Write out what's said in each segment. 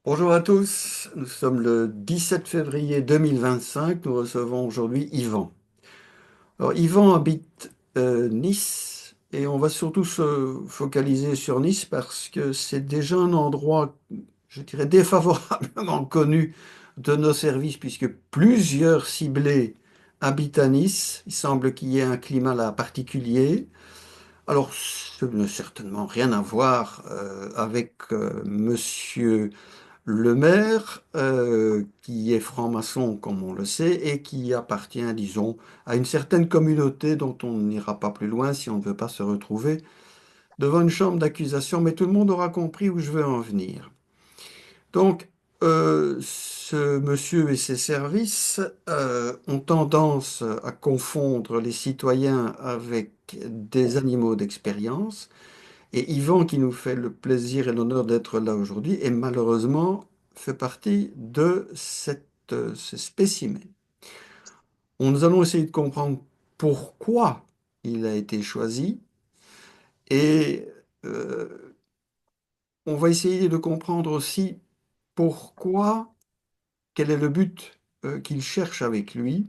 Bonjour à tous, nous sommes le 17 février 2025, nous recevons aujourd'hui Yvan. Alors Yvan habite Nice et on va surtout se focaliser sur Nice parce que c'est déjà un endroit, je dirais, défavorablement connu de nos services puisque plusieurs ciblés habitent à Nice. Il semble qu'il y ait un climat là particulier. Alors, ce n'a certainement rien à voir avec Monsieur le maire, qui est franc-maçon, comme on le sait, et qui appartient, disons, à une certaine communauté dont on n'ira pas plus loin si on ne veut pas se retrouver devant une chambre d'accusation, mais tout le monde aura compris où je veux en venir. Donc, ce monsieur et ses services ont tendance à confondre les citoyens avec des animaux d'expérience, et Yvan, qui nous fait le plaisir et l'honneur d'être là aujourd'hui, et malheureusement fait partie de ce spécimen. Nous allons essayer de comprendre pourquoi il a été choisi et euh, on va essayer de comprendre aussi pourquoi, quel est le but qu'il cherche avec lui.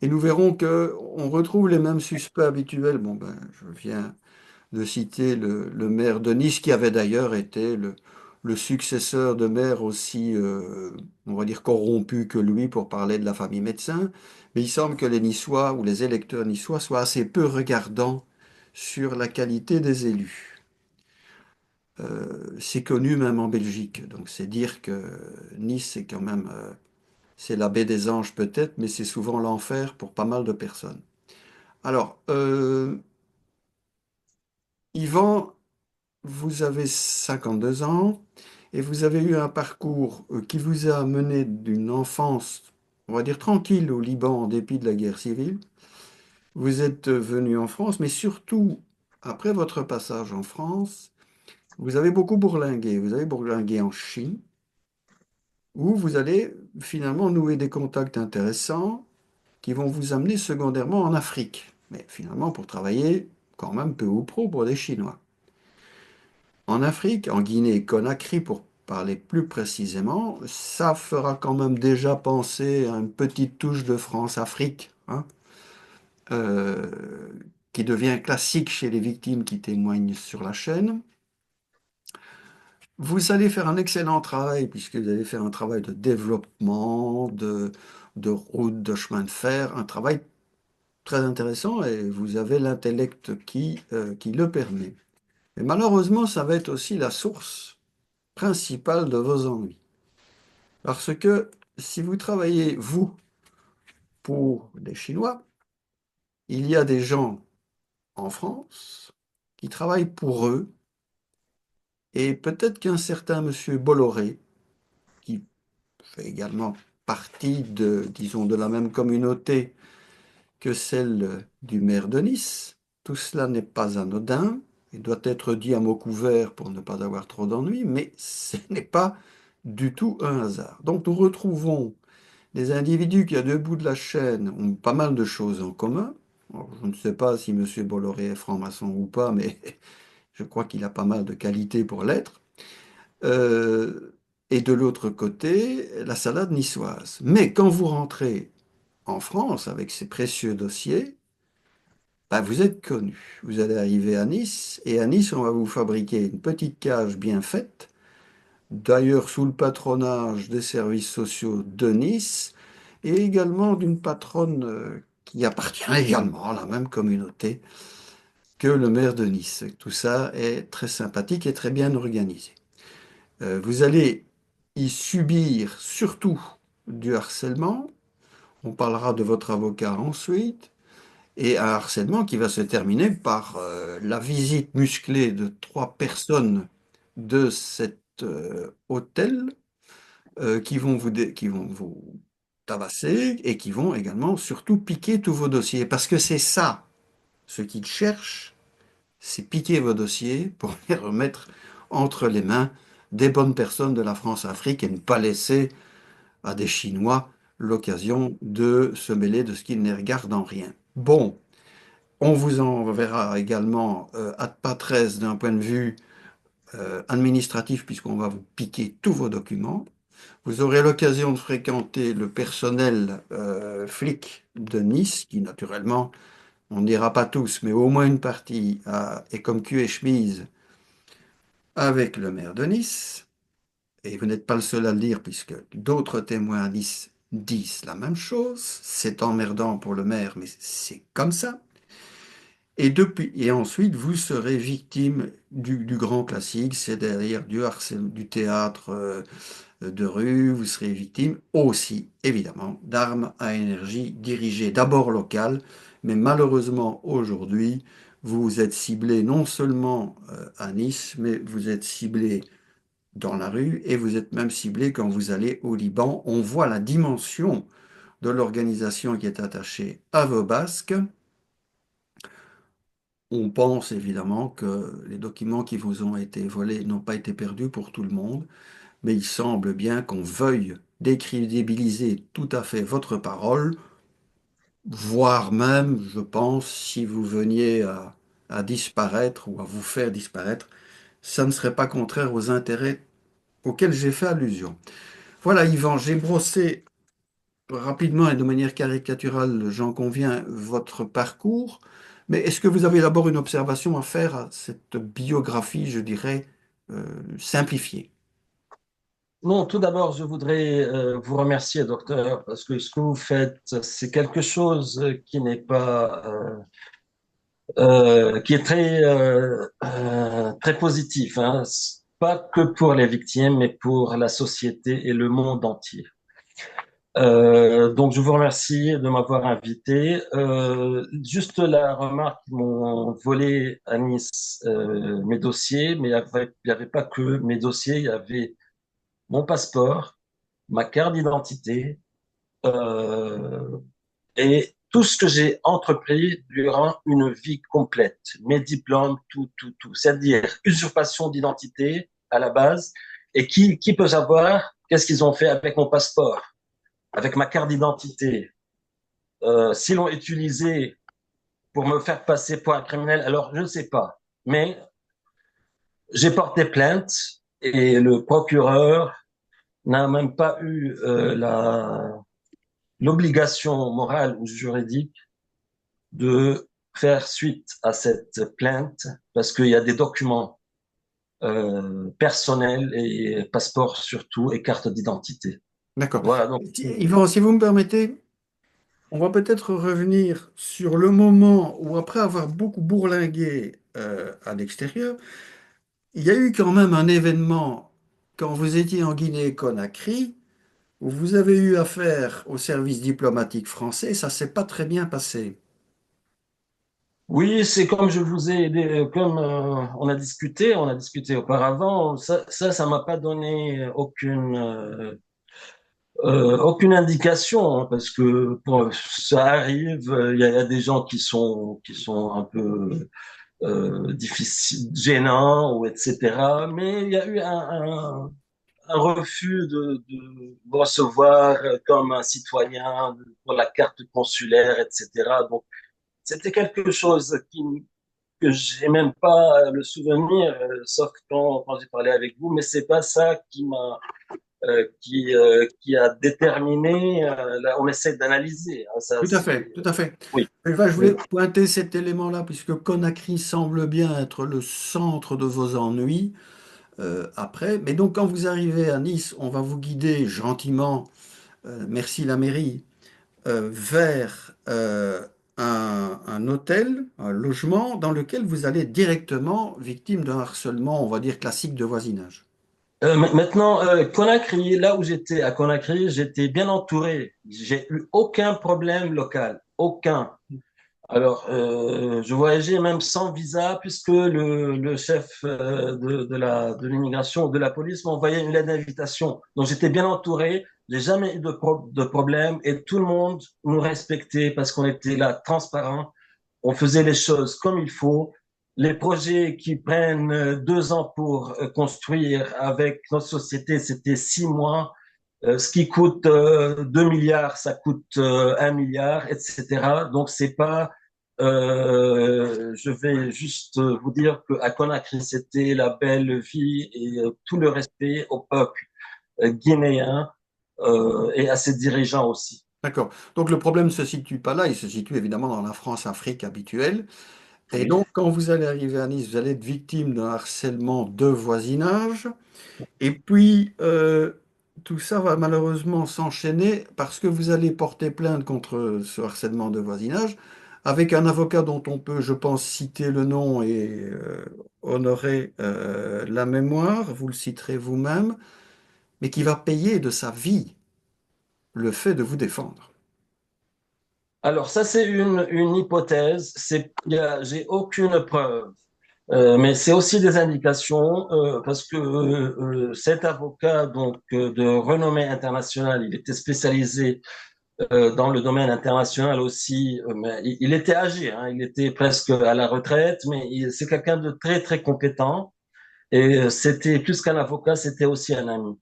Et nous verrons que on retrouve les mêmes suspects habituels. Bon, ben, je viens de citer le maire de Nice, qui avait d'ailleurs été le successeur de maire aussi, on va dire, corrompu que lui pour parler de la famille médecin. Mais il semble que les Niçois ou les électeurs niçois soient assez peu regardants sur la qualité des élus. C'est connu même en Belgique, donc c'est dire que Nice, c'est quand même, c'est la baie des anges peut-être, mais c'est souvent l'enfer pour pas mal de personnes. Alors, Yvan, vous avez 52 ans et vous avez eu un parcours qui vous a mené d'une enfance, on va dire, tranquille au Liban en dépit de la guerre civile. Vous êtes venu en France, mais surtout, après votre passage en France, vous avez beaucoup bourlingué. Vous avez bourlingué en Chine, où vous allez finalement nouer des contacts intéressants qui vont vous amener secondairement en Afrique. Mais finalement, pour travailler quand même peu ou prou pour des Chinois. En Afrique, en Guinée-Conakry pour parler plus précisément, ça fera quand même déjà penser à une petite touche de France-Afrique, hein, euh, qui devient classique chez les victimes qui témoignent sur la chaîne. Vous allez faire un excellent travail puisque vous allez faire un travail de développement, de route, de chemin de fer, un travail très intéressant et vous avez l'intellect qui le permet. Mais malheureusement, ça va être aussi la source principale de vos ennuis. Parce que si vous travaillez, vous, pour les Chinois, il y a des gens en France qui travaillent pour eux, et peut-être qu'un certain monsieur Bolloré, qui fait également partie de, disons, de la même communauté que celle du maire de Nice, tout cela n'est pas anodin, il doit être dit à mot couvert pour ne pas avoir trop d'ennuis, mais ce n'est pas du tout un hasard. Donc nous retrouvons des individus qui, à deux bouts de la chaîne, ont pas mal de choses en commun. Alors, je ne sais pas si M. Bolloré est franc-maçon ou pas, mais je crois qu'il a pas mal de qualités pour l'être. Euh, et de l'autre côté, la salade niçoise. Mais quand vous rentrez en France avec ces précieux dossiers, bah, vous êtes connu. Vous allez arriver à Nice, et à Nice, on va vous fabriquer une petite cage bien faite, d'ailleurs sous le patronage des services sociaux de Nice, et également d'une patronne qui appartient également à la même communauté que le maire de Nice. Tout ça est très sympathique et très bien organisé. Vous allez y subir surtout du harcèlement. On parlera de votre avocat ensuite. Et un harcèlement qui va se terminer par la visite musclée de trois personnes de cet hôtel qui vont vous tabasser et qui vont également surtout piquer tous vos dossiers. Parce que c'est ça, ce qu'ils cherchent, c'est piquer vos dossiers pour les remettre entre les mains des bonnes personnes de la France-Afrique et ne pas laisser à des Chinois l'occasion de se mêler de ce qu'ils ne regardent en rien. Bon, on vous enverra également à pas 13 d'un point de vue administratif, puisqu'on va vous piquer tous vos documents. Vous aurez l'occasion de fréquenter le personnel flic de Nice, qui naturellement, on ne dira pas tous, mais au moins une partie est comme cul et chemise avec le maire de Nice. Et vous n'êtes pas le seul à le dire, puisque d'autres témoins à Nice disent la même chose. C'est emmerdant pour le maire, mais c'est comme ça. Et ensuite, vous serez victime du grand classique, c'est-à-dire du théâtre de rue. Vous serez victime aussi, évidemment, d'armes à énergie dirigées d'abord locales, mais malheureusement aujourd'hui, vous êtes ciblé non seulement à Nice, mais vous êtes ciblé dans la rue et vous êtes même ciblé quand vous allez au Liban. On voit la dimension de l'organisation qui est attachée à vos basques. On pense évidemment que les documents qui vous ont été volés n'ont pas été perdus pour tout le monde, mais il semble bien qu'on veuille décrédibiliser tout à fait votre parole, voire même, je pense, si vous veniez à disparaître ou à vous faire disparaître, ça ne serait pas contraire aux intérêts auxquels j'ai fait allusion. Voilà, Yvan, j'ai brossé rapidement et de manière caricaturale, j'en conviens, votre parcours. Mais est-ce que vous avez d'abord une observation à faire à cette biographie, je dirais, simplifiée? Non, tout d'abord, je voudrais vous remercier, docteur, parce que ce que vous faites, c'est quelque chose qui n'est pas, qui est très positif, hein. Pas que pour les victimes, mais pour la société et le monde entier. Donc, je vous remercie de m'avoir invité. Juste la remarque, ils m'ont volé à Nice mes dossiers, mais il y avait pas que mes dossiers, il y avait mon passeport, ma carte d'identité euh, et tout ce que j'ai entrepris durant une vie complète, mes diplômes, tout, tout, tout. C'est-à-dire usurpation d'identité à la base. Et qui peut savoir qu'est-ce qu'ils ont fait avec mon passeport, avec ma carte d'identité, s'ils l'ont utilisé pour me faire passer pour un criminel, alors je ne sais pas. Mais j'ai porté plainte et le procureur n'a même pas eu l'obligation morale ou juridique de faire suite à cette plainte parce qu'il y a des documents personnels et passeport surtout et carte d'identité. D'accord. Voilà, donc Yvan, si vous me permettez, on va peut-être revenir sur le moment où, après avoir beaucoup bourlingué à l'extérieur, il y a eu quand même un événement quand vous étiez en Guinée-Conakry où vous avez eu affaire au service diplomatique français. Ça s'est pas très bien passé. oui, c'est comme je vous ai aidé, comme on a discuté auparavant. Ça m'a pas donné aucune indication, hein, parce que ça arrive. Il y a des gens qui sont un peu difficiles, gênants ou etc. Mais il y a eu un refus de me recevoir comme un citoyen pour la carte consulaire, etc. Donc c'était quelque chose que j'ai même pas le souvenir, sauf quand j'ai parlé avec vous, mais c'est pas ça qui a déterminé. Là, on essaie d'analyser, hein, ça, Tout à fait, tout à fait. oui, Enfin, je voulais oui. pointer cet élément-là, puisque Conakry semble bien être le centre de vos ennuis après. Mais donc, quand vous arrivez à Nice, on va vous guider gentiment, merci la mairie, vers un hôtel, un logement, dans lequel vous allez directement victime d'un harcèlement, on va dire, classique de voisinage. Maintenant, Conakry, là où j'étais à Conakry, j'étais bien entouré. J'ai eu aucun problème local, aucun. Alors, je voyageais même sans visa puisque le chef de l'immigration, de la police m'envoyait une lettre d'invitation. Donc, j'étais bien entouré. J'ai jamais eu de problème et tout le monde nous respectait parce qu'on était là transparent. On faisait les choses comme il faut. Les projets qui prennent 2 ans pour construire avec notre société, c'était 6 mois. Ce qui coûte 2 milliards, ça coûte 1 milliard, etc. Donc, c'est pas Je vais juste vous dire qu'à Conakry, c'était la belle vie et tout le respect au peuple guinéen et à ses dirigeants aussi. D'accord. Donc le problème ne se situe pas là, il se situe évidemment dans la France-Afrique habituelle. Et Oui. donc quand vous allez arriver à Nice, vous allez être victime d'un harcèlement de voisinage. Et puis tout ça va malheureusement s'enchaîner parce que vous allez porter plainte contre ce harcèlement de voisinage avec un avocat dont on peut, je pense, citer le nom et honorer la mémoire. Vous le citerez vous-même, mais qui va payer de sa vie le fait de vous défendre. Alors ça, c'est une hypothèse. J'ai aucune preuve. Mais c'est aussi des indications parce que cet avocat donc de renommée internationale, il était spécialisé dans le domaine international aussi. Mais il était âgé, hein, il était presque à la retraite, mais c'est quelqu'un de très très compétent et c'était plus qu'un avocat, c'était aussi un ami.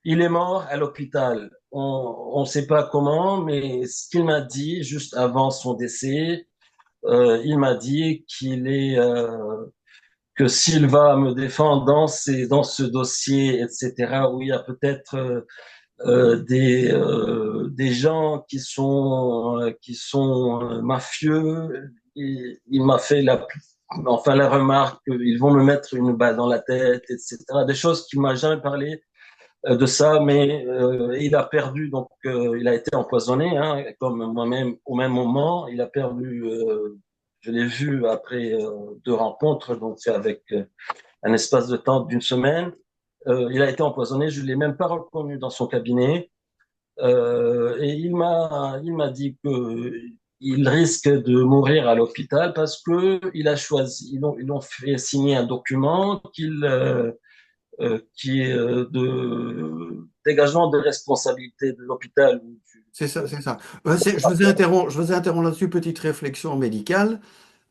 Il est mort à l'hôpital. On ne sait pas comment, mais ce qu'il m'a dit juste avant son décès, il m'a dit que s'il va me défendre dans ce dossier, etc., où il y a peut-être des gens qui sont mafieux, il m'a fait la remarque qu'ils vont me mettre une balle dans la tête, etc. Des choses qu'il m'a jamais parlé de ça, mais il a perdu, donc il a été empoisonné, hein, comme moi-même au même moment. Il a perdu, je l'ai vu après deux rencontres, donc c'est avec un espace de temps d'une semaine. Il a été empoisonné, je l'ai même pas reconnu dans son cabinet. Et il m'a dit que il risque de mourir à l'hôpital parce que il a choisi, ils l'ont fait signer un document qui est de dégagement de responsabilité de l'hôpital. C'est ça, c'est ça. Je vous interromps là-dessus, petite réflexion médicale.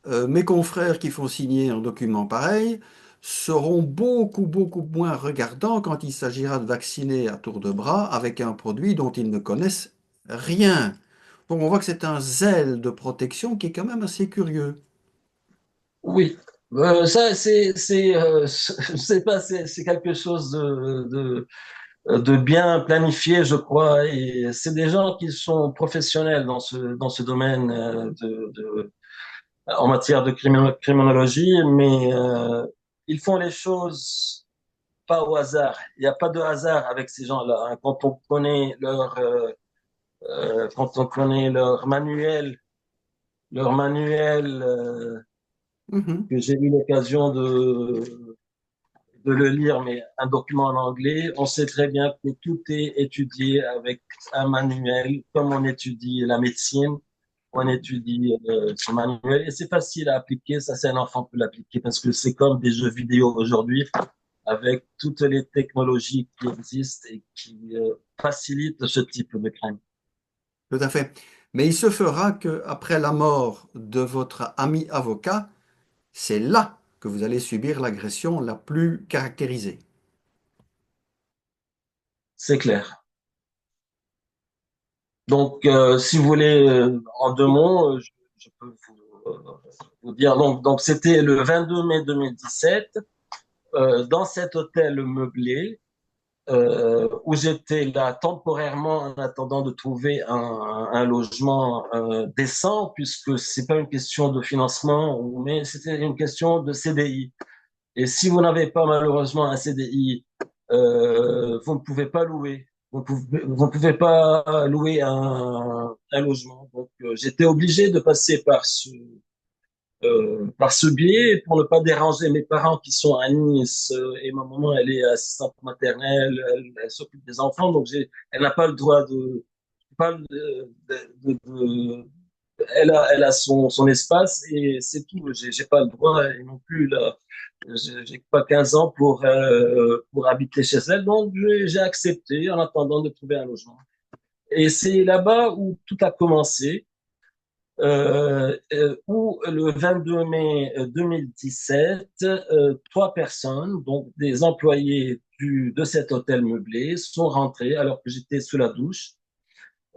Mes confrères qui font signer un document pareil seront beaucoup, beaucoup moins regardants quand il s'agira de vacciner à tour de bras avec un produit dont ils ne connaissent rien. Donc on voit que c'est un zèle de protection qui est quand même assez curieux. Oui, ça je sais pas, c'est quelque chose de bien planifié, je crois, et c'est des gens qui sont professionnels dans ce domaine en matière de criminologie, mais ils font les choses pas au hasard. Il n'y a pas de hasard avec ces gens-là, hein. Quand on connaît leur manuel Mhm. que j'ai eu l'occasion de le lire, mais un document en anglais, on sait très bien que tout est étudié avec un manuel, comme on étudie la médecine, on étudie ce manuel, et c'est facile à appliquer, ça c'est un enfant peut l'appliquer, parce que c'est comme des jeux vidéo aujourd'hui, avec toutes les technologies qui existent et qui facilitent ce type de crime. Tout à fait. Mais il se fera que après la mort de votre ami avocat, c'est là que vous allez subir l'agression la plus caractérisée. C'est clair. Donc, si vous voulez, en deux mots, je peux vous dire. Donc, c'était le 22 mai 2017, dans cet hôtel meublé, où j'étais là temporairement en attendant de trouver un logement décent, puisque c'est pas une question de financement, mais c'était une question de CDI. Et si vous n'avez pas malheureusement un CDI, vous ne pouvez pas louer. Vous ne pouvez pas louer un logement. Donc, j'étais obligé de passer par ce biais pour ne pas déranger mes parents qui sont à Nice. Et ma maman, elle est assistante maternelle, elle s'occupe des enfants. Donc, elle n'a pas le droit pas elle a son espace et c'est tout. J'ai pas le droit et non plus là. J'ai pas 15 ans pour habiter chez elle, donc j'ai accepté en attendant de trouver un logement. Et c'est là-bas où tout a commencé, où le 22 mai 2017, trois personnes, donc des employés de cet hôtel meublé, sont rentrés alors que j'étais sous la douche.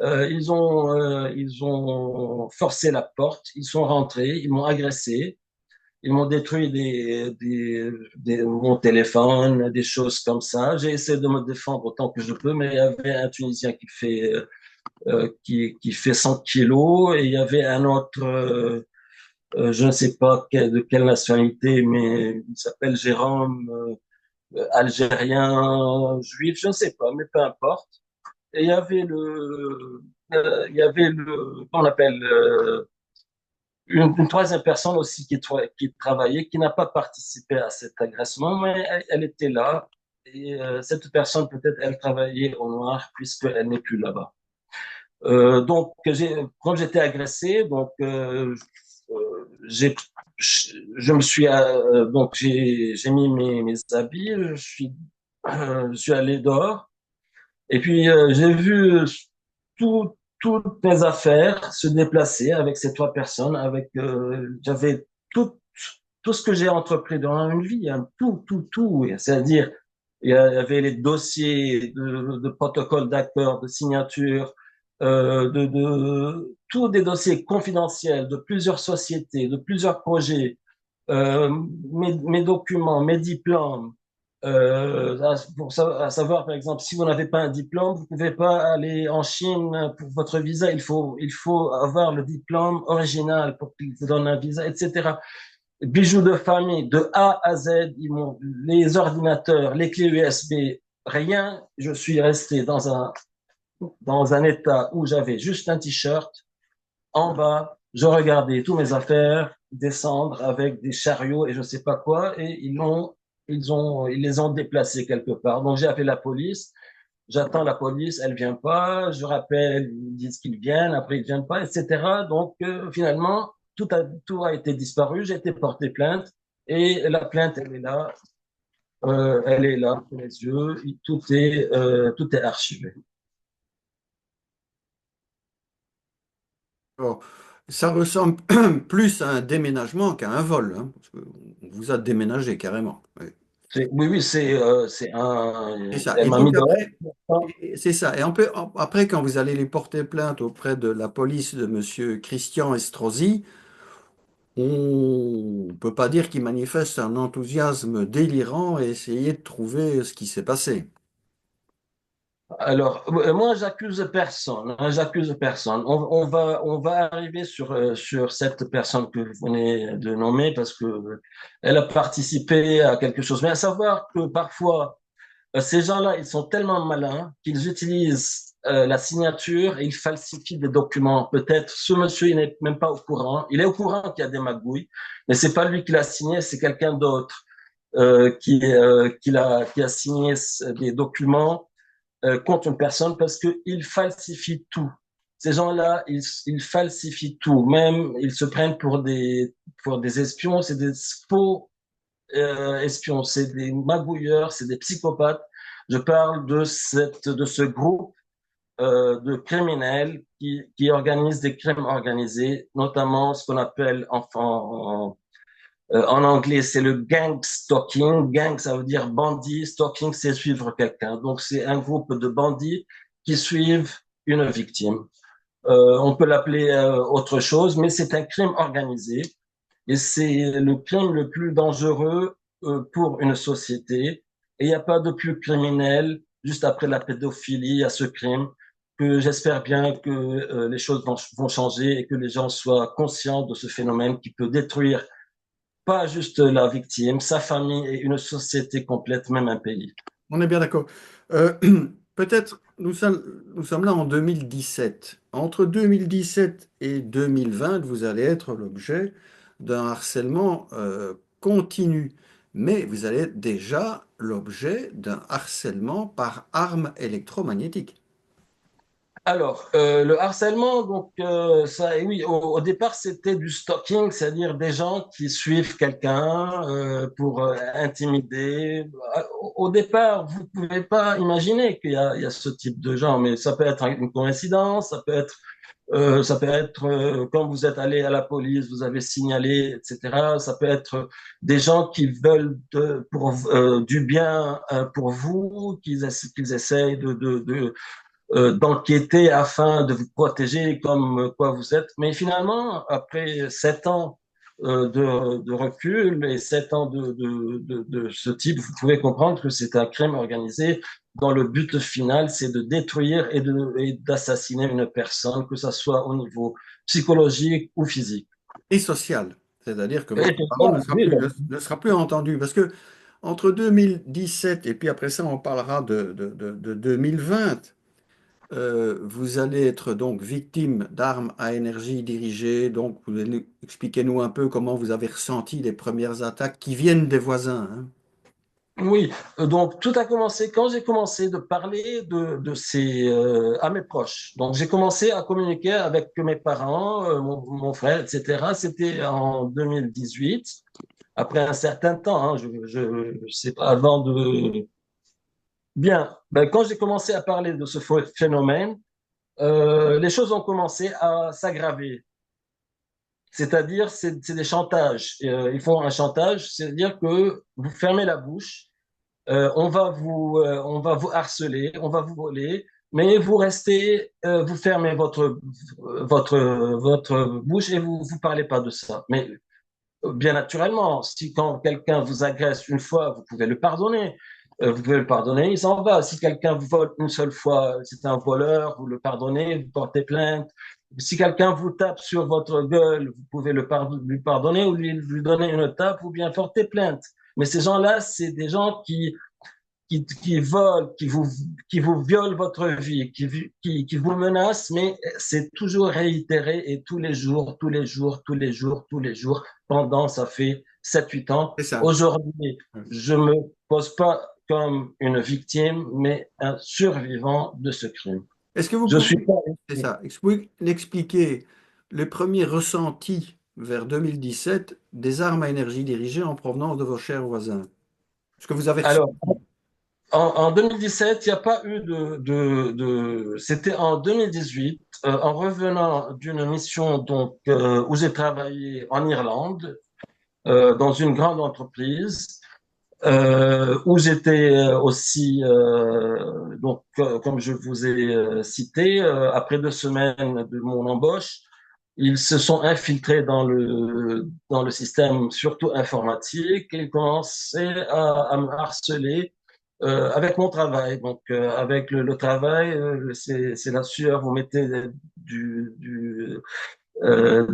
Ils ont forcé la porte, ils sont rentrés, ils m'ont agressé, ils m'ont détruit mon téléphone, des choses comme ça. J'ai essayé de me défendre autant que je peux, mais il y avait un Tunisien qui fait 100 kilos et il y avait un autre, je ne sais pas de quelle nationalité, mais il s'appelle Jérôme, algérien, juif, je ne sais pas, mais peu importe. Et il y avait qu'on appelle une troisième personne aussi qui travaillait, qui n'a pas participé à cet agressement, mais elle était là. Et cette personne, peut-être, elle travaillait au noir puisqu'elle n'est plus là-bas. Quand j'étais agressé, j'ai, je me suis, j'ai mis mes habits, je suis allé dehors. Et puis, j'ai vu toutes mes affaires se déplacer avec ces trois personnes. J'avais tout ce que j'ai entrepris dans une vie, hein, tout. C'est-à-dire, il y avait les dossiers de protocole d'accord, de signature, tous des dossiers confidentiels de plusieurs sociétés, de plusieurs projets, euh, mes documents, mes diplômes. À savoir, par exemple, si vous n'avez pas un diplôme, vous ne pouvez pas aller en Chine pour votre visa. Il faut avoir le diplôme original pour qu'il vous donne un visa, etc. Bijoux de famille, de A à Z, les ordinateurs, les clés USB, rien. Je suis resté dans un état où j'avais juste un t-shirt. En bas, je regardais tous mes affaires descendre avec des chariots et je sais pas quoi, et ils les ont déplacés quelque part. Donc j'ai appelé la police, j'attends la police, elle vient pas, je rappelle, ils disent qu'ils viennent, après ils viennent pas, etc. Donc finalement, tout a été disparu, j'ai été porté plainte, et la plainte, elle est là, sous les yeux, tout est archivé. Alors, ça ressemble plus à un déménagement qu'à un vol, hein, parce qu'on vous a déménagé carrément. Oui. Oui, oui, c'est C'est ça. elle Et m'a mis donc dehors. après, c'est ça. Et après, quand vous allez les porter plainte auprès de la police de Monsieur Christian Estrosi, on ne peut pas dire qu'il manifeste un enthousiasme délirant et essayer de trouver ce qui s'est passé. Alors, moi, j'accuse personne, hein, j'accuse personne. On va arriver sur cette personne que vous venez de nommer parce que elle a participé à quelque chose. Mais à savoir que parfois, ces gens-là, ils sont tellement malins qu'ils utilisent la signature et ils falsifient des documents. Peut-être ce monsieur, il n'est même pas au courant. Il est au courant qu'il y a des magouilles, mais c'est pas lui qui l'a signé, c'est quelqu'un d'autre qui a signé des documents contre une personne parce qu'ils falsifient tout. Ces gens-là, ils falsifient tout. Même, ils se prennent pour des espions. C'est des faux espions. C'est des magouilleurs. C'est des psychopathes. Je parle de ce groupe de criminels qui organisent des crimes organisés, notamment ce qu'on appelle en anglais, c'est le gang stalking. Gang, ça veut dire bandit. Stalking, c'est suivre quelqu'un. Donc, c'est un groupe de bandits qui suivent une victime. On peut l'appeler autre chose, mais c'est un crime organisé et c'est le crime le plus dangereux pour une société. Et il n'y a pas de plus criminel juste après la pédophilie à ce crime que j'espère bien que les choses vont changer et que les gens soient conscients de ce phénomène qui peut détruire pas juste la victime, sa famille et une société complète, même un pays. On est bien d'accord. Euh, Peut-être nous sommes là en 2017. Entre 2017 et 2020, vous allez être l'objet d'un harcèlement continu. Mais vous allez être déjà l'objet d'un harcèlement par arme électromagnétique. Alors, le harcèlement, oui, au départ, c'était du stalking, c'est-à-dire des gens qui suivent quelqu'un pour intimider. Au départ, vous pouvez pas imaginer il y a ce type de gens, mais ça peut être une coïncidence, ça peut être quand vous êtes allé à la police, vous avez signalé, etc. Ça peut être des gens qui veulent du bien pour vous, qu'ils essayent d'enquêter afin de vous protéger comme quoi vous êtes. Mais finalement, après 7 ans de recul et 7 ans de ce type, vous pouvez comprendre que c'est un crime organisé dont le but final, c'est de détruire et d'assassiner une personne, que ce soit au niveau psychologique ou physique. Et social. C'est-à-dire que Et votre c'est ça, parole oui, ne sera plus entendue. Parce que entre 2017 et puis après ça, on parlera de 2020, vous allez être donc victime d'armes à énergie dirigée. Donc, expliquez-nous un peu comment vous avez ressenti les premières attaques qui viennent des voisins, hein. oui, donc tout a commencé quand j'ai commencé de parler de ces à mes proches. Donc j'ai commencé à communiquer avec mes parents, mon frère, etc. C'était en 2018, après un certain temps, hein, je sais pas, avant de... Bien, ben, quand j'ai commencé à parler de ce phénomène, les choses ont commencé à s'aggraver. C'est-à-dire, c'est des chantages. Ils font un chantage, c'est-à-dire que vous fermez la bouche. On va vous harceler, on va vous voler, mais vous restez, vous fermez votre bouche et vous parlez pas de ça. Mais bien naturellement, si quand quelqu'un vous agresse une fois, vous pouvez le pardonner. Vous pouvez le pardonner, il s'en va. Si quelqu'un vous vole une seule fois, c'est un voleur, vous le pardonnez, vous portez plainte. Si quelqu'un vous tape sur votre gueule, vous pouvez lui pardonner ou lui donner une tape ou bien porter plainte. Mais ces gens-là, c'est des gens qui volent, qui vous violent votre vie, qui vous menacent, mais c'est toujours réitéré et tous les jours, tous les jours, tous les jours, tous les jours, pendant, ça fait 7 8 ans. C'est ça. Aujourd'hui, je me pose pas comme une victime, mais un survivant de ce crime. Est-ce que vous Je pouvez, suis pas... c'est ça, est-ce que vous pouvez l'expliquer, les premiers ressentis vers 2017 des armes à énergie dirigée en provenance de vos chers voisins? Ce que vous avez Alors, ressenti? en 2017, il n'y a pas eu C'était en 2018, en revenant d'une mission donc, où j'ai travaillé en Irlande, dans une grande entreprise où j'étais aussi, comme je vous ai cité, après 2 semaines de mon embauche, ils se sont infiltrés dans le système, surtout informatique, et ils commençaient à me harceler avec mon travail. Donc, avec le travail, c'est la sueur, vous mettez de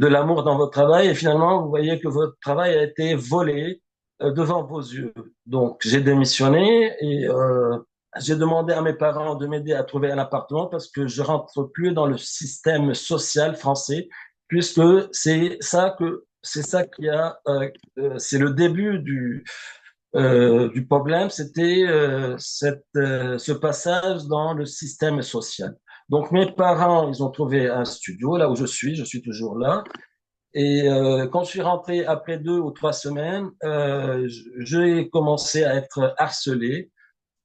l'amour dans votre travail et finalement, vous voyez que votre travail a été volé devant vos yeux. Donc, j'ai démissionné et j'ai demandé à mes parents de m'aider à trouver un appartement parce que je rentre plus dans le système social français puisque c'est ça qui a c'est le début du problème, c'était ce passage dans le système social. Donc mes parents, ils ont trouvé un studio là où je suis toujours là. Et quand je suis rentré après 2 ou 3 semaines, j'ai commencé à être harcelé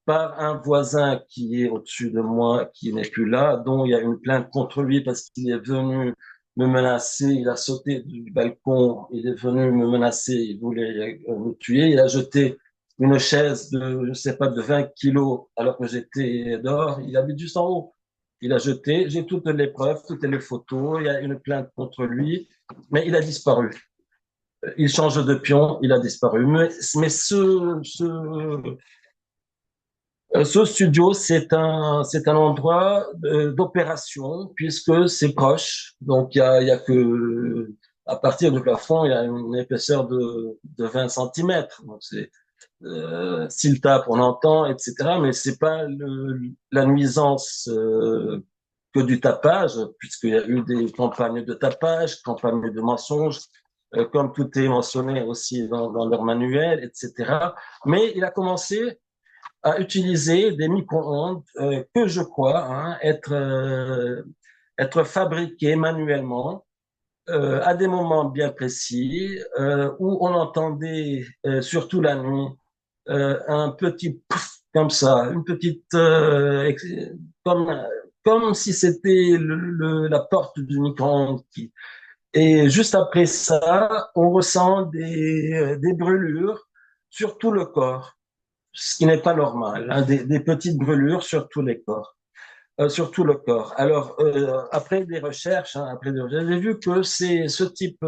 par un voisin qui est au-dessus de moi, qui n'est plus là, dont il y a une plainte contre lui parce qu'il est venu me menacer, il a sauté du balcon, il est venu me menacer, il voulait me tuer, il a jeté une chaise de, je sais pas, de 20 kilos alors que j'étais dehors, il avait juste en haut. Il a jeté, j'ai toutes les preuves, toutes les photos, il y a une plainte contre lui, mais il a disparu. Il change de pion, il a disparu. Mais ce studio, c'est un endroit d'opération puisque c'est proche. Donc, il y a que, à partir du plafond, il y a une épaisseur de 20 centimètres. Donc, s'il tape, on entend, etc. Mais c'est pas la nuisance que du tapage, puisqu'il y a eu des campagnes de tapage, campagnes de mensonges, comme tout est mentionné aussi dans leur manuel, etc. Mais il a commencé à utiliser des micro-ondes que je crois être fabriqués manuellement à des moments bien précis où on entendait, surtout la nuit, un petit pouf comme ça, une petite comme comme si c'était la porte du micro-ondes qui. Et juste après ça, on ressent des brûlures sur tout le corps, ce qui n'est pas normal, hein, des petites brûlures sur tous les corps. sur tout le corps. Alors, après des recherches, hein, j'ai vu que c'est ce type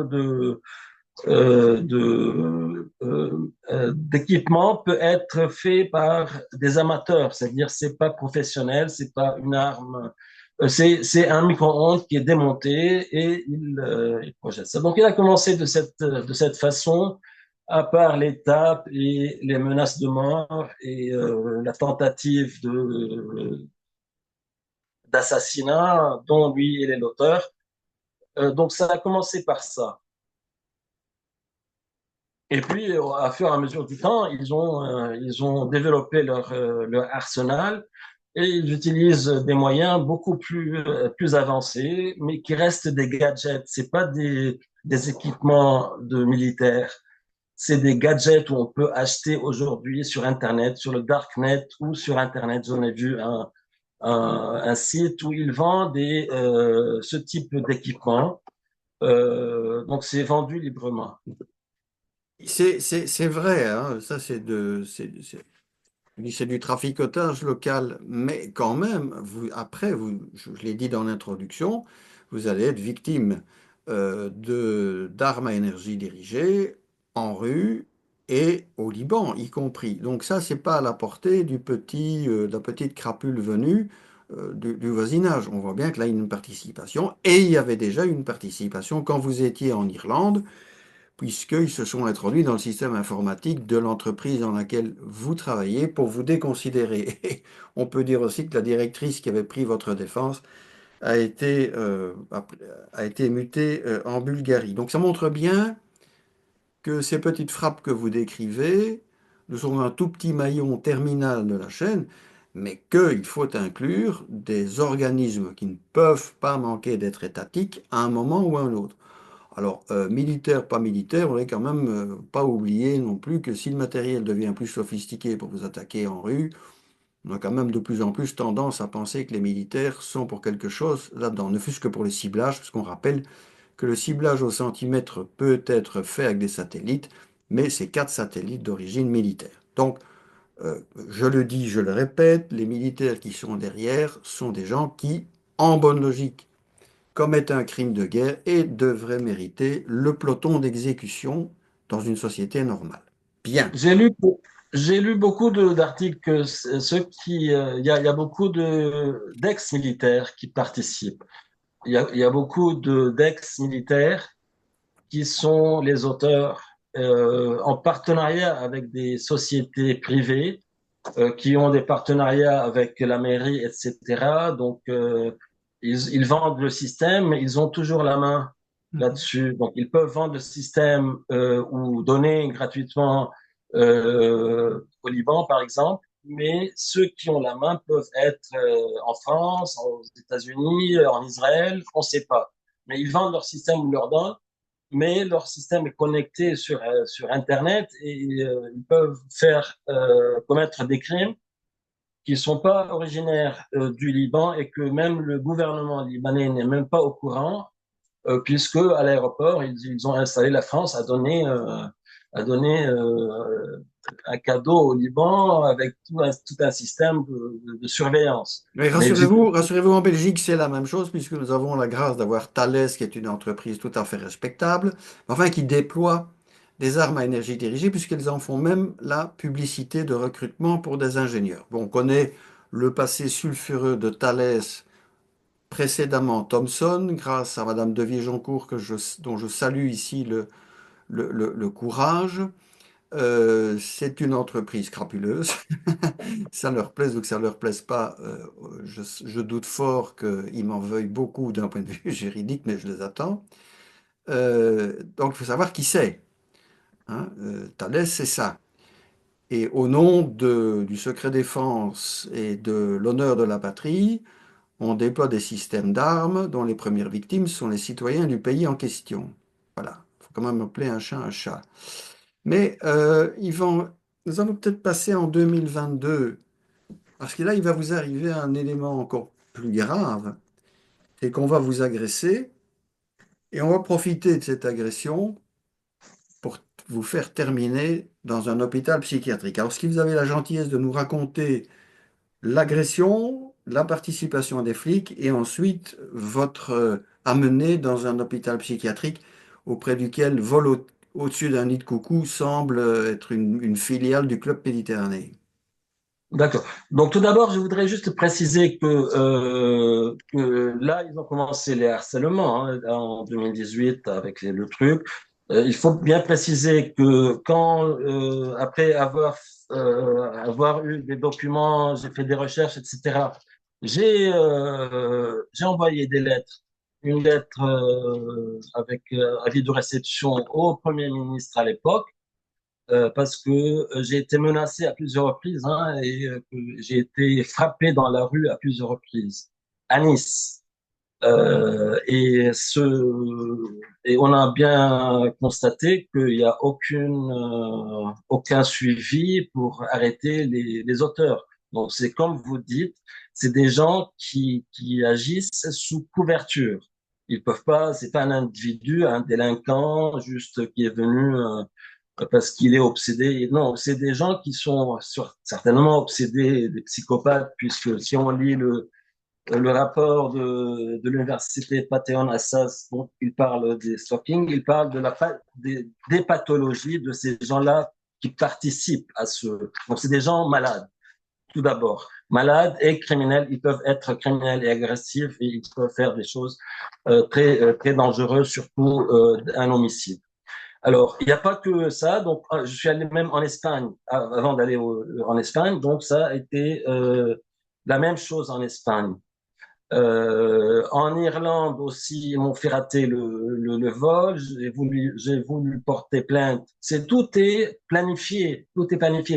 d'équipement peut être fait par des amateurs, c'est-à-dire c'est pas professionnel, c'est pas une arme, c'est un micro-ondes qui est démonté et il projette ça. Donc il a commencé de cette façon, à part les tapes et les menaces de mort et la tentative d'assassinat dont lui il est l'auteur. Donc ça a commencé par ça. Et puis, à fur et à mesure du temps, ils ont développé leur arsenal et ils utilisent des moyens beaucoup plus avancés, mais qui restent des gadgets. C'est pas des équipements de militaires. C'est des gadgets où on peut acheter aujourd'hui sur Internet, sur le Darknet ou sur Internet. J'en ai vu un site où ils vendent ce type d'équipement. Donc, c'est vendu librement. C'est vrai, hein, ça c'est du traficotage local, mais quand même, après, je l'ai dit dans l'introduction, vous allez être victime d'armes à énergie dirigées en rue et au Liban, y compris. Donc ça, c'est pas à la portée de la petite crapule venue du voisinage. On voit bien que là, il y a une participation, et il y avait déjà une participation quand vous étiez en Irlande puisqu'ils se sont introduits dans le système informatique de l'entreprise dans laquelle vous travaillez pour vous déconsidérer. Et on peut dire aussi que la directrice qui avait pris votre défense a été mutée en Bulgarie. Donc ça montre bien que ces petites frappes que vous décrivez ne sont un tout petit maillon terminal de la chaîne, mais qu'il faut inclure des organismes qui ne peuvent pas manquer d'être étatiques à un moment ou à un autre. Alors, militaire, pas militaire, on n'est quand même pas oublier non plus que si le matériel devient plus sophistiqué pour vous attaquer en rue, on a quand même de plus en plus tendance à penser que les militaires sont pour quelque chose là-dedans, ne fût-ce que pour le ciblage, parce qu'on rappelle que le ciblage au centimètre peut être fait avec des satellites, mais c'est 4 satellites d'origine militaire. Donc, je le dis, je le répète, les militaires qui sont derrière sont des gens qui, en bonne logique, commettent un crime de guerre et devraient mériter le peloton d'exécution dans une société normale. Bien. J'ai lu, j'ai lu beaucoup d'articles que il y a beaucoup d'ex-militaires qui participent. Il y a beaucoup d'ex-militaires qui sont les auteurs en partenariat avec des sociétés privées qui ont des partenariats avec la mairie, etc. Donc, ils vendent le système, mais ils ont toujours la main là-dessus. Donc, ils peuvent vendre le système ou donner gratuitement au Liban, par exemple, mais ceux qui ont la main peuvent être en France, aux États-Unis, en Israël, on ne sait pas. Mais ils vendent leur système ou leur donnent, mais leur système est connecté sur Internet et ils peuvent commettre des crimes qui ne sont pas originaires du Liban et que même le gouvernement libanais n'est même pas au courant, puisque à l'aéroport, ils ont installé, la France a donné un cadeau au Liban avec tout un système de surveillance. Mais Mais rassurez-vous, en Belgique, c'est la même chose, puisque nous avons la grâce d'avoir Thales, qui est une entreprise tout à fait respectable, enfin qui déploie des armes à énergie dirigée, puisqu'elles en font même la publicité de recrutement pour des ingénieurs. Bon, on connaît le passé sulfureux de Thales, précédemment Thomson, grâce à Madame de Viejoncourt, dont je salue ici le courage. C'est une entreprise crapuleuse. Ça leur plaise ou que ça leur plaise pas, je doute fort qu'ils m'en veuillent beaucoup d'un point de vue juridique, mais je les attends. Donc, il faut savoir qui c'est. Hein. Thales, c'est ça. Et au nom du secret défense et de l'honneur de la patrie, on déploie des systèmes d'armes dont les premières victimes sont les citoyens du pays en question. Voilà. Il faut quand même appeler un chat un chat. Mais nous allons peut-être passer en 2022, parce que là, il va vous arriver un élément encore plus grave, c'est qu'on va vous agresser et on va profiter de cette agression pour vous faire terminer dans un hôpital psychiatrique. Alors, si vous avez la gentillesse de nous raconter l'agression, la participation des flics et ensuite votre amené dans un hôpital psychiatrique auprès duquel vol au-dessus d'un nid de coucou semble être une filiale du Club Méditerranée. D'accord. Donc tout d'abord, je voudrais juste préciser que là, ils ont commencé les harcèlements hein, en 2018 avec le truc. Il faut bien préciser que quand, après avoir eu des documents, j'ai fait des recherches, etc., j'ai envoyé des lettres. Une lettre avec avis de réception au Premier ministre à l'époque parce que j'ai été menacé à plusieurs reprises hein, et que j'ai été frappé dans la rue à plusieurs reprises à Nice. Et on a bien constaté qu'il n'y a aucun suivi pour arrêter les auteurs. Donc c'est comme vous dites, c'est des gens qui agissent sous couverture. Ils peuvent pas, c'est pas un individu, un délinquant juste qui est venu parce qu'il est obsédé. Non, c'est des gens qui sont certainement obsédés, des psychopathes, puisque si on lit le rapport de l'université Panthéon-Assas, dont il parle des stalking, il parle des pathologies de ces gens-là qui participent à ce. Donc, c'est des gens malades, tout d'abord. Malades et criminels, ils peuvent être criminels et agressifs et ils peuvent faire des choses très dangereuses, surtout un homicide. Alors, il n'y a pas que ça. Donc, je suis allé même en Espagne avant d'aller en Espagne. Donc, ça a été la même chose en Espagne. En Irlande aussi, ils m'ont fait rater le vol. J'ai voulu porter plainte. Tout est planifié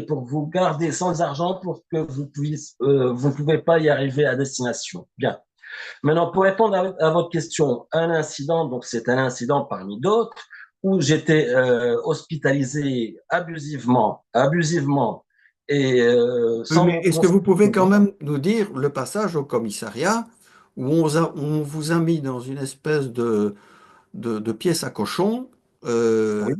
pour vous garder sans argent pour que vous ne pouvez pas y arriver à destination. Bien. Maintenant, pour répondre à votre question, un incident, donc c'est un incident parmi d'autres où j'étais hospitalisé abusivement et Oui, sans mais mon est-ce que vous pouvez quand consentement. même nous dire le passage au commissariat où on vous a mis dans une espèce de pièce à cochon Oui,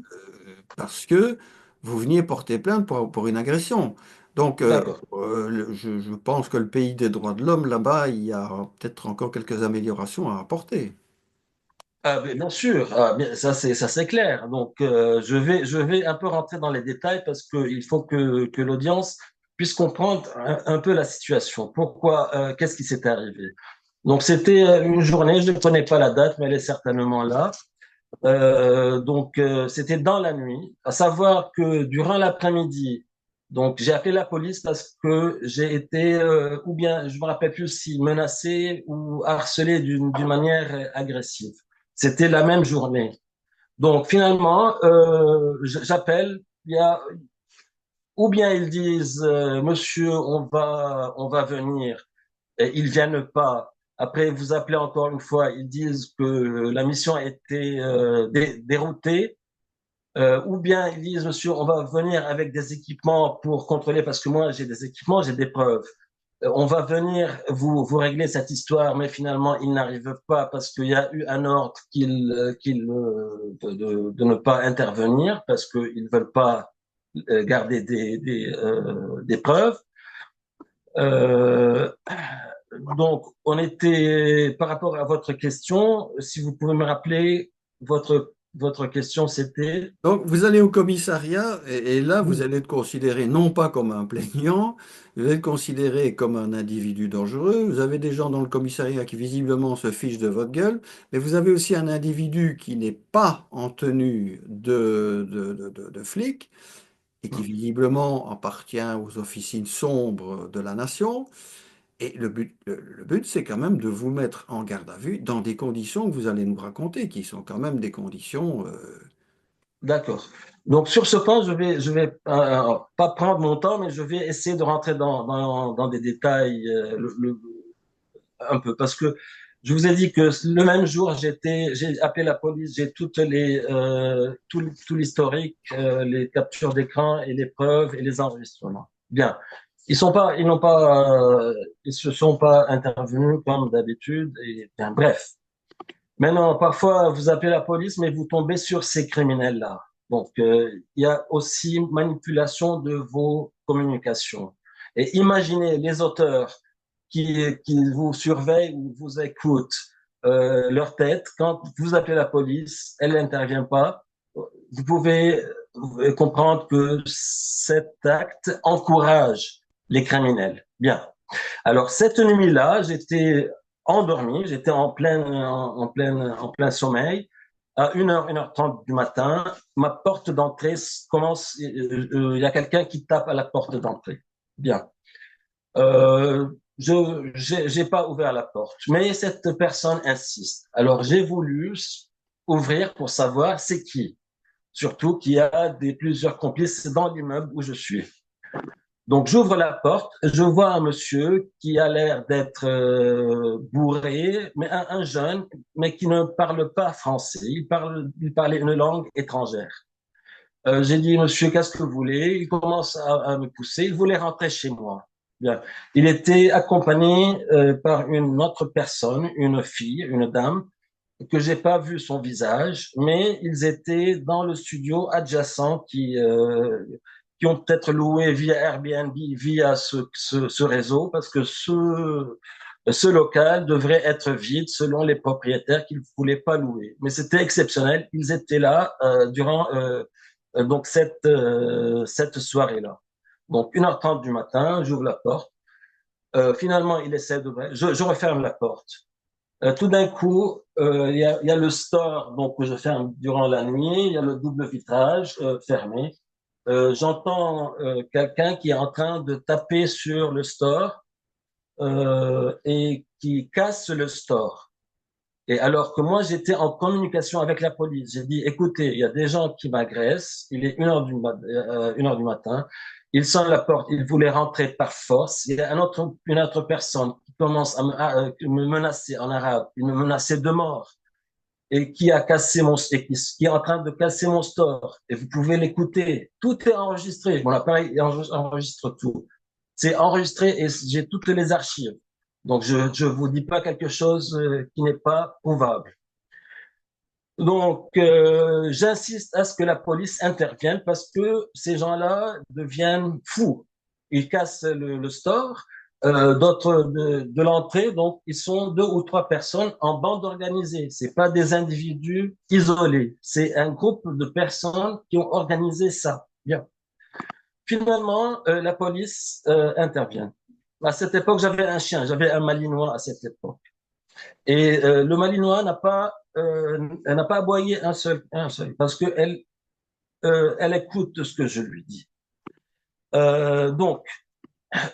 parce que vous veniez porter plainte pour une agression. Donc, d'accord. je pense que le pays des droits de l'homme, là-bas, il y a peut-être encore quelques améliorations à apporter. Ah, bien sûr, ça c'est clair. Donc je vais un peu rentrer dans les détails parce qu'il faut que l'audience puisse comprendre un peu la situation. Pourquoi, qu'est-ce qui s'est arrivé? Donc c'était une journée, je ne connais pas la date, mais elle est certainement là. C'était dans la nuit, à savoir que durant l'après-midi, donc j'ai appelé la police parce que j'ai été, ou bien je me rappelle plus si menacé ou harcelé d'une manière agressive. C'était la même journée. Donc finalement, j'appelle, il y a, ou bien ils disent, Monsieur, on va venir, et ils viennent pas. Après, vous appelez encore une fois, ils disent que la mission a été déroutée, ou bien ils disent, monsieur, on va venir avec des équipements pour contrôler, parce que moi, j'ai des équipements, j'ai des preuves. On va venir vous régler cette histoire, mais finalement, ils n'arrivent pas parce qu'il y a eu un ordre de ne pas intervenir, parce qu'ils ne veulent pas garder des preuves. Euh, donc, on était, par rapport à votre question, si vous pouvez me rappeler, votre question, c'était... Donc, vous allez au commissariat et là, vous Oui, allez être considéré non pas comme un plaignant, vous allez être considéré comme un individu dangereux. Vous avez des gens dans le commissariat qui visiblement se fichent de votre gueule, mais vous avez aussi un individu qui n'est pas en tenue de flic et qui visiblement appartient aux officines sombres de la nation. Et le but, c'est quand même de vous mettre en garde à vue dans des conditions que vous allez nous raconter, qui sont quand même des conditions... d'accord. Donc, sur ce point, je vais pas prendre mon temps, mais je vais essayer de rentrer dans des détails un peu, parce que je vous ai dit que le même jour, j'ai appelé la police, j'ai tout l'historique, les captures d'écran et les preuves et les enregistrements. Bien. Ils se sont pas intervenus comme d'habitude. Et bien, bref. Maintenant, parfois, vous appelez la police, mais vous tombez sur ces criminels-là. Donc, il y a aussi manipulation de vos communications. Et imaginez les auteurs. qui vous surveillent ou vous écoutent leur tête. Quand vous appelez la police, elle n'intervient pas. Vous pouvez comprendre que cet acte encourage les criminels. Bien. Alors, cette nuit-là, j'étais endormi, j'étais en plein sommeil. À 1h, 1h30 du matin, ma porte d'entrée commence, il y a quelqu'un qui tape à la porte d'entrée. Bien. J'ai pas ouvert la porte, mais cette personne insiste. Alors, j'ai voulu ouvrir pour savoir c'est qui. Surtout qu'il y a plusieurs complices dans l'immeuble où je suis. Donc, j'ouvre la porte, je vois un monsieur qui a l'air d'être bourré, mais un jeune, mais qui ne parle pas français. Il parlait une langue étrangère. J'ai dit, monsieur, qu'est-ce que vous voulez? Il commence à me pousser. Il voulait rentrer chez moi. Bien. Il était accompagné par une autre personne, une fille, une dame, que j'ai pas vu son visage, mais ils étaient dans le studio adjacent qui ont peut-être loué via Airbnb, via ce réseau, parce que ce local devrait être vide selon les propriétaires qui ne voulaient pas louer. Mais c'était exceptionnel. Ils étaient là durant donc cette soirée-là. Donc 1h30 du matin, j'ouvre la porte. Finalement, il essaie de... Je referme la porte. Tout d'un coup, il y a le store donc que je ferme durant la nuit. Il y a le double vitrage fermé. J'entends quelqu'un qui est en train de taper sur le store et qui casse le store. Et alors que moi, j'étais en communication avec la police. J'ai dit, écoutez, il y a des gens qui m'agressent. Il est 1h du matin. Ils sonnent la porte. Ils voulaient rentrer par force. Il y a une autre personne qui commence me menacer en arabe. Il me menaçait de mort et qui a cassé qui est en train de casser mon store. Et vous pouvez l'écouter. Tout est enregistré. Mon appareil enregistre tout. C'est enregistré et j'ai toutes les archives. Donc, je vous dis pas quelque chose qui n'est pas prouvable. Donc, j'insiste à ce que la police intervienne parce que ces gens-là deviennent fous. Ils cassent le store, d'autres de l'entrée, donc ils sont 2 ou 3 personnes en bande organisée. C'est pas des individus isolés, c'est un groupe de personnes qui ont organisé ça. Bien. Finalement, la police intervient. À cette époque, j'avais un chien, j'avais un Malinois à cette époque. Et le Malinois elle n'a pas aboyé un seul, parce que elle écoute ce que je lui dis. Donc,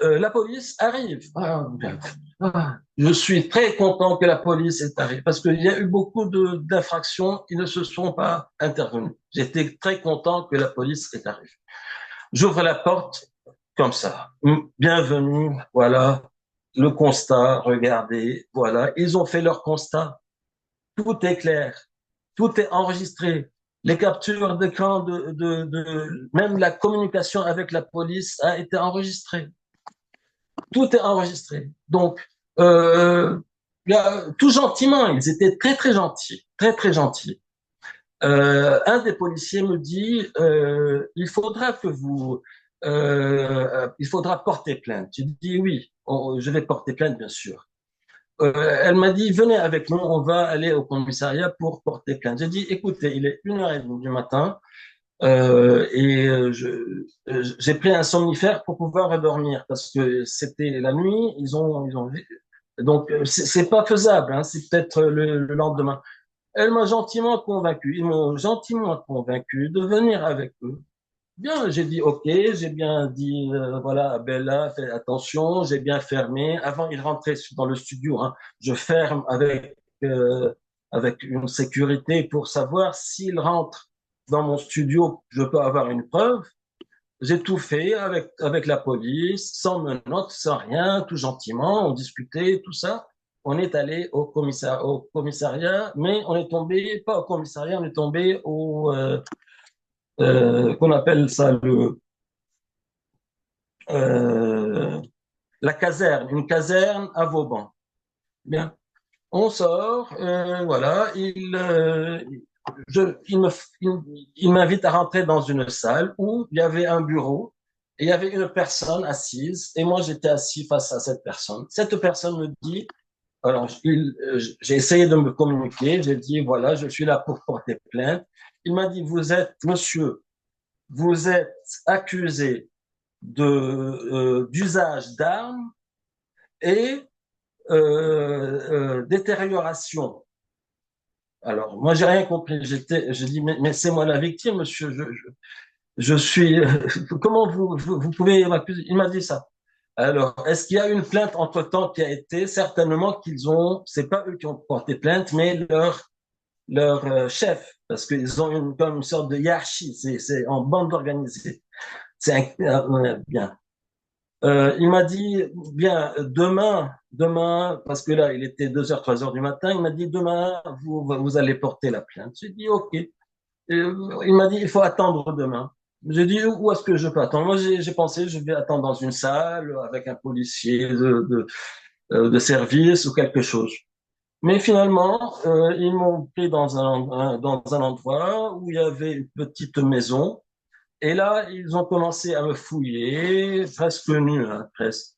la police arrive. Je suis très content que la police est arrivée, parce qu'il y a eu beaucoup d'infractions qui ne se sont pas intervenues. J'étais très content que la police est arrivée. J'ouvre la porte comme ça. Bienvenue, voilà, le constat, regardez, voilà. Ils ont fait leur constat. Tout est clair, tout est enregistré. Les captures d'écran même la communication avec la police a été enregistrée. Tout est enregistré. Donc, tout gentiment, ils étaient très très gentils, très très gentils. Un des policiers me dit, il faudra porter plainte. Je dis oui, je vais porter plainte bien sûr. Elle m'a dit, venez avec nous, on va aller au commissariat pour porter plainte. J'ai dit, écoutez, il est 1h30 du matin et j'ai pris un somnifère pour pouvoir redormir parce que c'était la nuit, donc c'est pas faisable, hein, c'est peut-être le lendemain. Elle m'a gentiment convaincu, ils m'ont gentiment convaincu de venir avec eux. Bien, j'ai dit OK, j'ai bien dit voilà, Bella, fais attention, j'ai bien fermé. Avant, il rentrait dans le studio, hein, je ferme avec une sécurité pour savoir s'il rentre dans mon studio, je peux avoir une preuve. J'ai tout fait avec la police, sans menottes, sans rien, tout gentiment, on discutait, tout ça. On est allé au commissariat, mais on est tombé, pas au commissariat, on est tombé qu'on appelle ça euh, la caserne, une caserne à Vauban. Bien, on sort, voilà, il m'invite à rentrer dans une salle où il y avait un bureau Et il y avait une personne assise et moi j'étais assis face à cette personne. Cette personne me dit, alors j'ai essayé de me communiquer, j'ai dit voilà, je suis là pour porter plainte. Il m'a dit vous êtes monsieur, vous êtes accusé de d'usage d'armes et détérioration. Alors moi j'ai rien compris. J'ai dit mais c'est moi la victime, monsieur. Je suis. Comment vous pouvez m'accuser? Il m'a dit ça. Alors, est-ce qu'il y a une plainte entre-temps qui a été? Certainement qu'ils ont, c'est pas eux qui ont porté plainte, mais leur chef, parce qu'ils ont comme une sorte de hiérarchie, c'est en bande organisée. Bien. Il m'a dit, bien, demain, parce que là, il était 2 heures, 3 heures du matin, il m'a dit, demain, vous allez porter la plainte. J'ai dit, OK. Il m'a dit, il faut attendre demain. J'ai dit, où est-ce que je peux attendre? Moi, j'ai pensé, je vais attendre dans une salle avec un policier de service ou quelque chose. Mais finalement, ils m'ont pris dans un endroit où il y avait une petite maison. Et là, ils ont commencé à me fouiller, presque nu, hein, presque.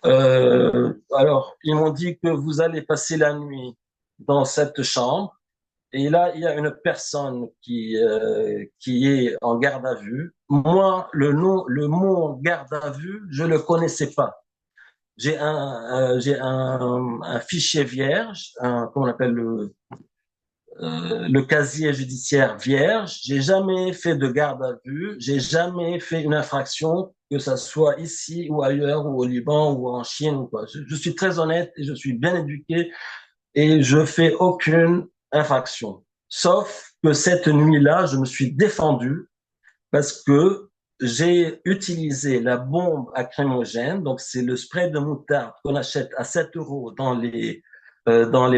Alors, ils m'ont dit que vous allez passer la nuit dans cette chambre. Et là, il y a une personne qui est en garde à vue. Moi, le mot garde à vue, je le connaissais pas. J'ai un fichier vierge, qu'on appelle le casier judiciaire vierge. J'ai jamais fait de garde à vue. J'ai jamais fait une infraction, que ça soit ici ou ailleurs, ou au Liban ou en Chine ou quoi. Je suis très honnête et je suis bien éduqué et je fais aucune infraction. Sauf que cette nuit-là, je me suis défendu parce que j'ai utilisé la bombe lacrymogène, donc c'est le spray de moutarde qu'on achète à 7 euros dans les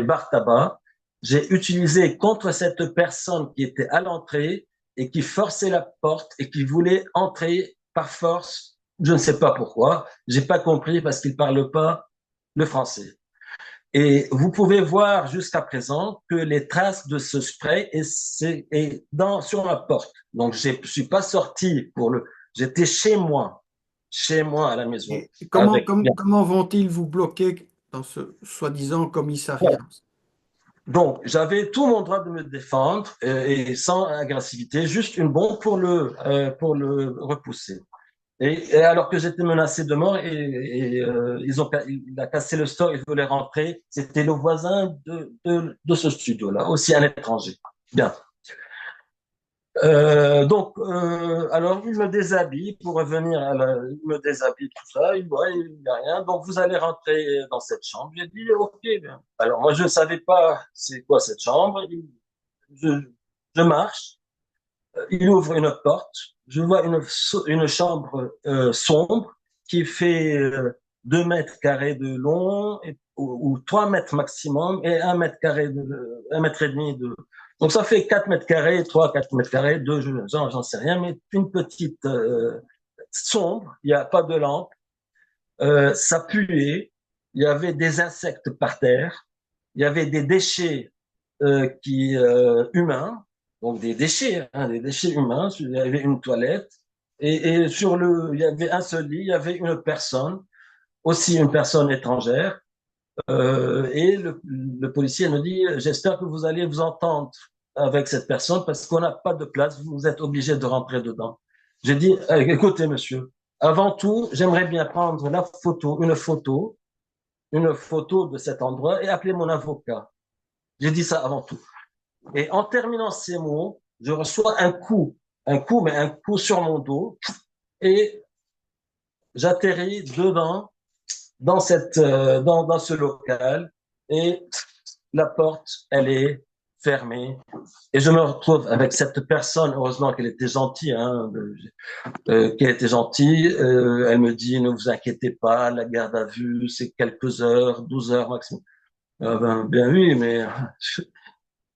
bars tabac. J'ai utilisé contre cette personne qui était à l'entrée et qui forçait la porte et qui voulait entrer par force. Je ne sais pas pourquoi. J'ai pas compris parce qu'il parle pas le français. Et vous pouvez voir jusqu'à présent que les traces de ce spray sur ma porte. Donc, je suis pas sorti j'étais chez moi à la maison, Et avec, bien. comment vont-ils vous bloquer dans ce soi-disant commissariat? Bon. Donc, j'avais tout mon droit de me défendre et sans agressivité, juste une bombe pour le repousser. Et alors que j'étais menacé de mort il a cassé le store, il voulait rentrer. C'était le voisin de ce studio-là, aussi un étranger. Bien. Alors il me déshabille pour revenir il me déshabille tout ça, il voit, il n'y a rien. Donc vous allez rentrer dans cette chambre. J'ai dit ok. Bien. Alors moi je ne savais pas c'est quoi cette chambre. Je, je marche, il ouvre une porte, je vois une chambre sombre qui fait 2 mètres carrés de long ou 3 mètres maximum et 1 mètre carré 1 mètre et demi de. Donc ça fait 4 mètres carrés, 3, 4 mètres carrés, deux, j'en sais rien, mais une petite sombre, il n'y a pas de lampe, ça puait, il y avait des insectes par terre, il y avait des déchets humains, donc des déchets humains. Il y avait une toilette et il y avait un seul lit, il y avait une personne, aussi une personne étrangère. Et le policier me dit, j'espère que vous allez vous entendre avec cette personne parce qu'on n'a pas de place, vous êtes obligé de rentrer dedans. J'ai dit, écoutez monsieur, avant tout, j'aimerais bien prendre une photo de cet endroit et appeler mon avocat. J'ai dit ça avant tout. Et en terminant ces mots, je reçois mais un coup sur mon dos, et j'atterris dedans, dans ce local, et la porte, elle est fermée. Et je me retrouve avec cette personne, heureusement qu'elle était gentille, hein, qu'elle était gentille. Elle me dit, ne vous inquiétez pas, la garde à vue, c'est quelques heures, 12 heures maximum. Ben oui, mais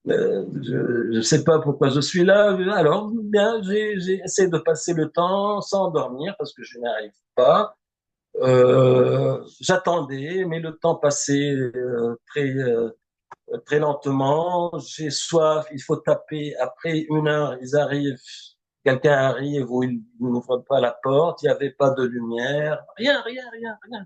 je ne sais pas pourquoi je suis là. Alors, bien, j'ai essayé de passer le temps sans dormir parce que je n'y arrive pas. J'attendais, mais le temps passait très lentement. J'ai soif, il faut taper. Après 1 heure, ils arrivent. quelqu'un arrive où il n'ouvre pas la porte, il n'y avait pas de lumière, rien, rien, rien, rien.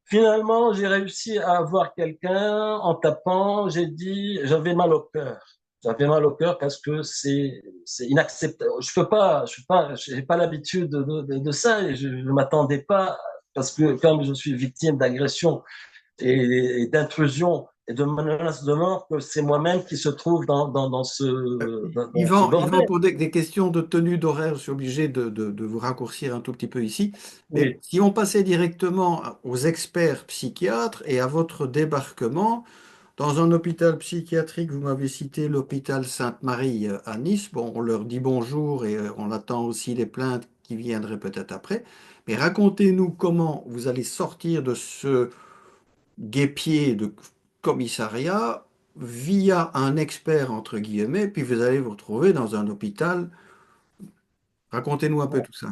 Finalement, j'ai réussi à avoir quelqu'un en tapant. J'ai dit, j'avais mal au cœur. J'avais mal au cœur parce que c'est inacceptable. J'ai pas l'habitude de ça et je ne m'attendais pas parce que comme je suis victime d'agression et d'intrusion et de menaces de mort, que c'est moi-même qui se trouve dans ce Yvan, bordel. pour des questions de tenue d'horaire, je suis obligé de vous raccourcir un tout petit peu ici. Mais Oui. si on passait directement aux experts psychiatres et à votre débarquement dans un hôpital psychiatrique, vous m'avez cité l'hôpital Sainte-Marie à Nice. Bon, on leur dit bonjour et on attend aussi les plaintes qui viendraient peut-être après. Mais racontez-nous comment vous allez sortir de ce guêpier de commissariat via un expert, entre guillemets, puis vous allez vous retrouver dans un hôpital. Racontez-nous un peu tout ça.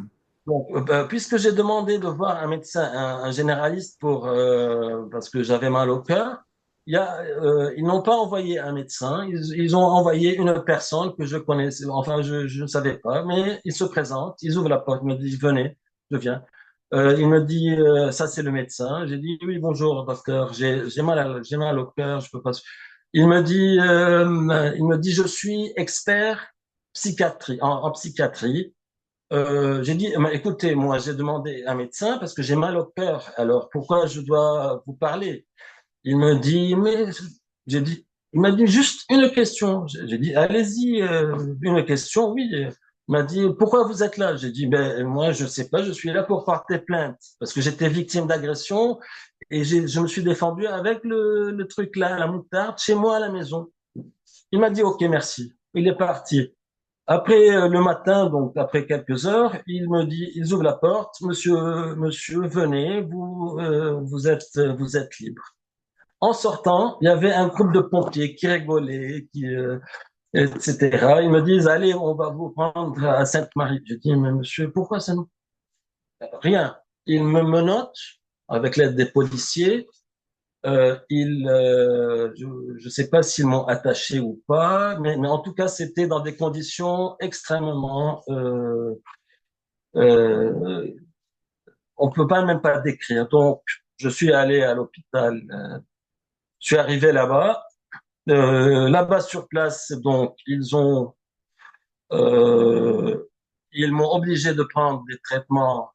Donc, puisque j'ai demandé de voir un médecin, un généraliste parce que j'avais mal au cœur, ils n'ont pas envoyé un médecin, ils ont envoyé une personne que je connaissais, enfin je ne savais pas, mais il se présente, ils ouvrent la porte, il me dit venez, je viens. Il me dit ça c'est le médecin. J'ai dit oui bonjour docteur, j'ai mal au cœur, je peux pas. Il me dit je suis expert en psychiatrie. J'ai dit, écoutez, moi, j'ai demandé un médecin parce que j'ai mal au cœur. Alors, pourquoi je dois vous parler? Il me dit, mais j'ai dit, il m'a dit juste une question. J'ai dit, allez-y, une question, oui. Il m'a dit, pourquoi vous êtes là? J'ai dit, ben, moi, je sais pas, je suis là pour porter plainte parce que j'étais victime d'agression et je me suis défendu avec le truc là, la moutarde, chez moi à la maison. Il m'a dit, OK, merci. Il est parti. Après le matin, donc après quelques heures, ils ouvrent la porte, monsieur, venez, vous êtes libre. En sortant, il y avait un groupe de pompiers qui rigolaient, etc. Ils me disent, allez, on va vous prendre à Sainte-Marie. Je dis, mais monsieur, pourquoi ça nous... Rien. Ils me menottent avec l'aide des policiers. Je ne sais pas s'ils m'ont attaché ou pas, mais en tout cas, c'était dans des conditions extrêmement, euh, on peut pas même pas décrire. Donc, je suis allé à l'hôpital, je suis arrivé là-bas. Là-bas sur place, donc euh, ils m'ont obligé de prendre des traitements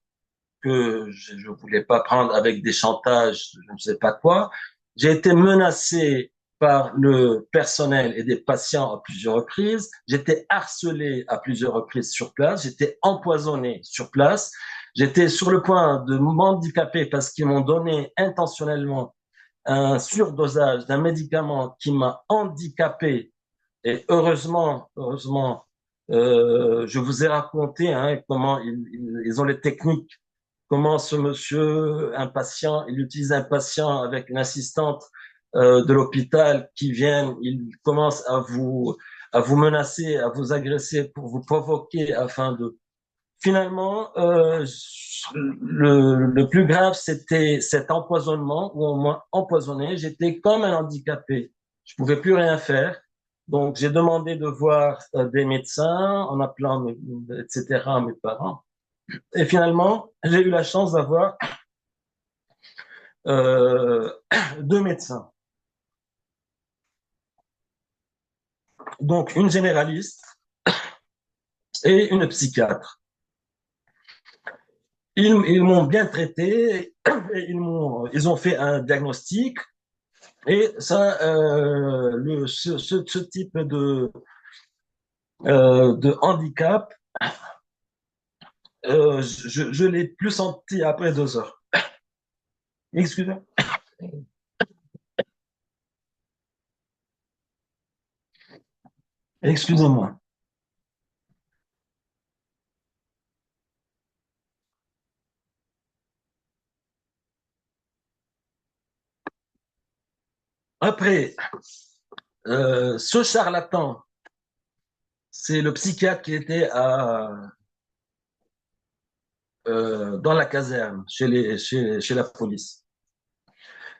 que je voulais pas prendre avec des chantages, je ne sais pas quoi. J'ai été menacé par le personnel et des patients à plusieurs reprises. J'étais harcelé à plusieurs reprises sur place. J'étais empoisonné sur place. J'étais sur le point de m'handicaper parce qu'ils m'ont donné intentionnellement un surdosage d'un médicament qui m'a handicapé. Et heureusement, je vous ai raconté comment ils ont les techniques, comment ce monsieur, un patient, il utilise un patient avec une assistante de l'hôpital qui vient, il commence à vous menacer, à vous agresser pour vous provoquer afin de... Finalement, le plus grave, c'était cet empoisonnement où on m'a empoisonné. J'étais comme un handicapé. Je pouvais plus rien faire. Donc, j'ai demandé de voir des médecins en appelant, etc., mes parents. Et finalement, j'ai eu la chance d'avoir euh, deux médecins. Donc, une généraliste et une psychiatre. Ils m'ont bien traité, et ils ont fait un diagnostic. Et ça, ce type de handicap, je l'ai plus senti après 2 heures. Excusez-moi. Excusez-moi. Après, ce charlatan, c'est le psychiatre qui était dans la caserne, chez la police.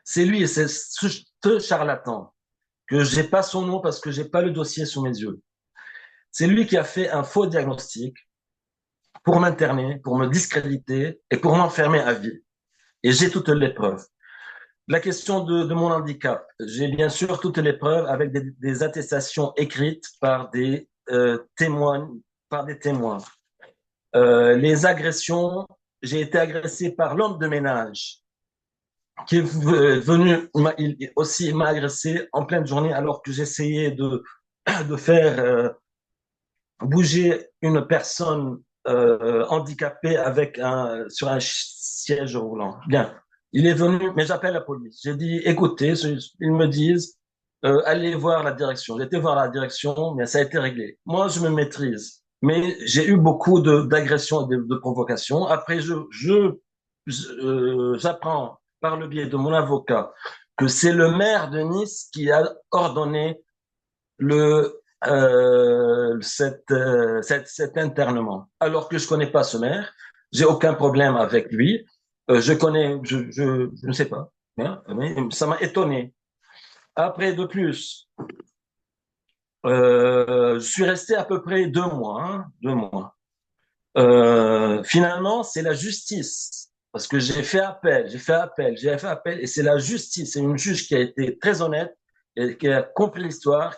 C'est lui, c'est ce charlatan, que j'ai pas son nom parce que j'ai pas le dossier sous mes yeux. C'est lui qui a fait un faux diagnostic pour m'interner, pour me discréditer et pour m'enfermer à vie. Et j'ai toutes les preuves. La question de mon handicap, j'ai bien sûr toutes les preuves avec des attestations écrites par des témoins. Les agressions, j'ai été agressé par l'homme de ménage qui est venu il aussi m'a agressé en pleine journée alors que j'essayais de faire bouger une personne handicapée sur un siège roulant. Bien. Il est venu, mais j'appelle la police. J'ai dit, écoutez, ils me disent, allez voir la direction. J'ai été voir la direction, mais ça a été réglé. Moi, je me maîtrise. Mais j'ai eu beaucoup d'agressions et de provocations. Après, j'apprends par le biais de mon avocat que c'est le maire de Nice qui a ordonné cet internement. Alors que je connais pas ce maire, j'ai aucun problème avec lui. Je ne sais pas, hein, mais ça m'a étonné. Après, de plus, je suis resté à peu près 2 mois, hein, 2 mois. Finalement, c'est la justice, parce que j'ai fait appel, et c'est la justice, c'est une juge qui a été très honnête et qui a compris l'histoire,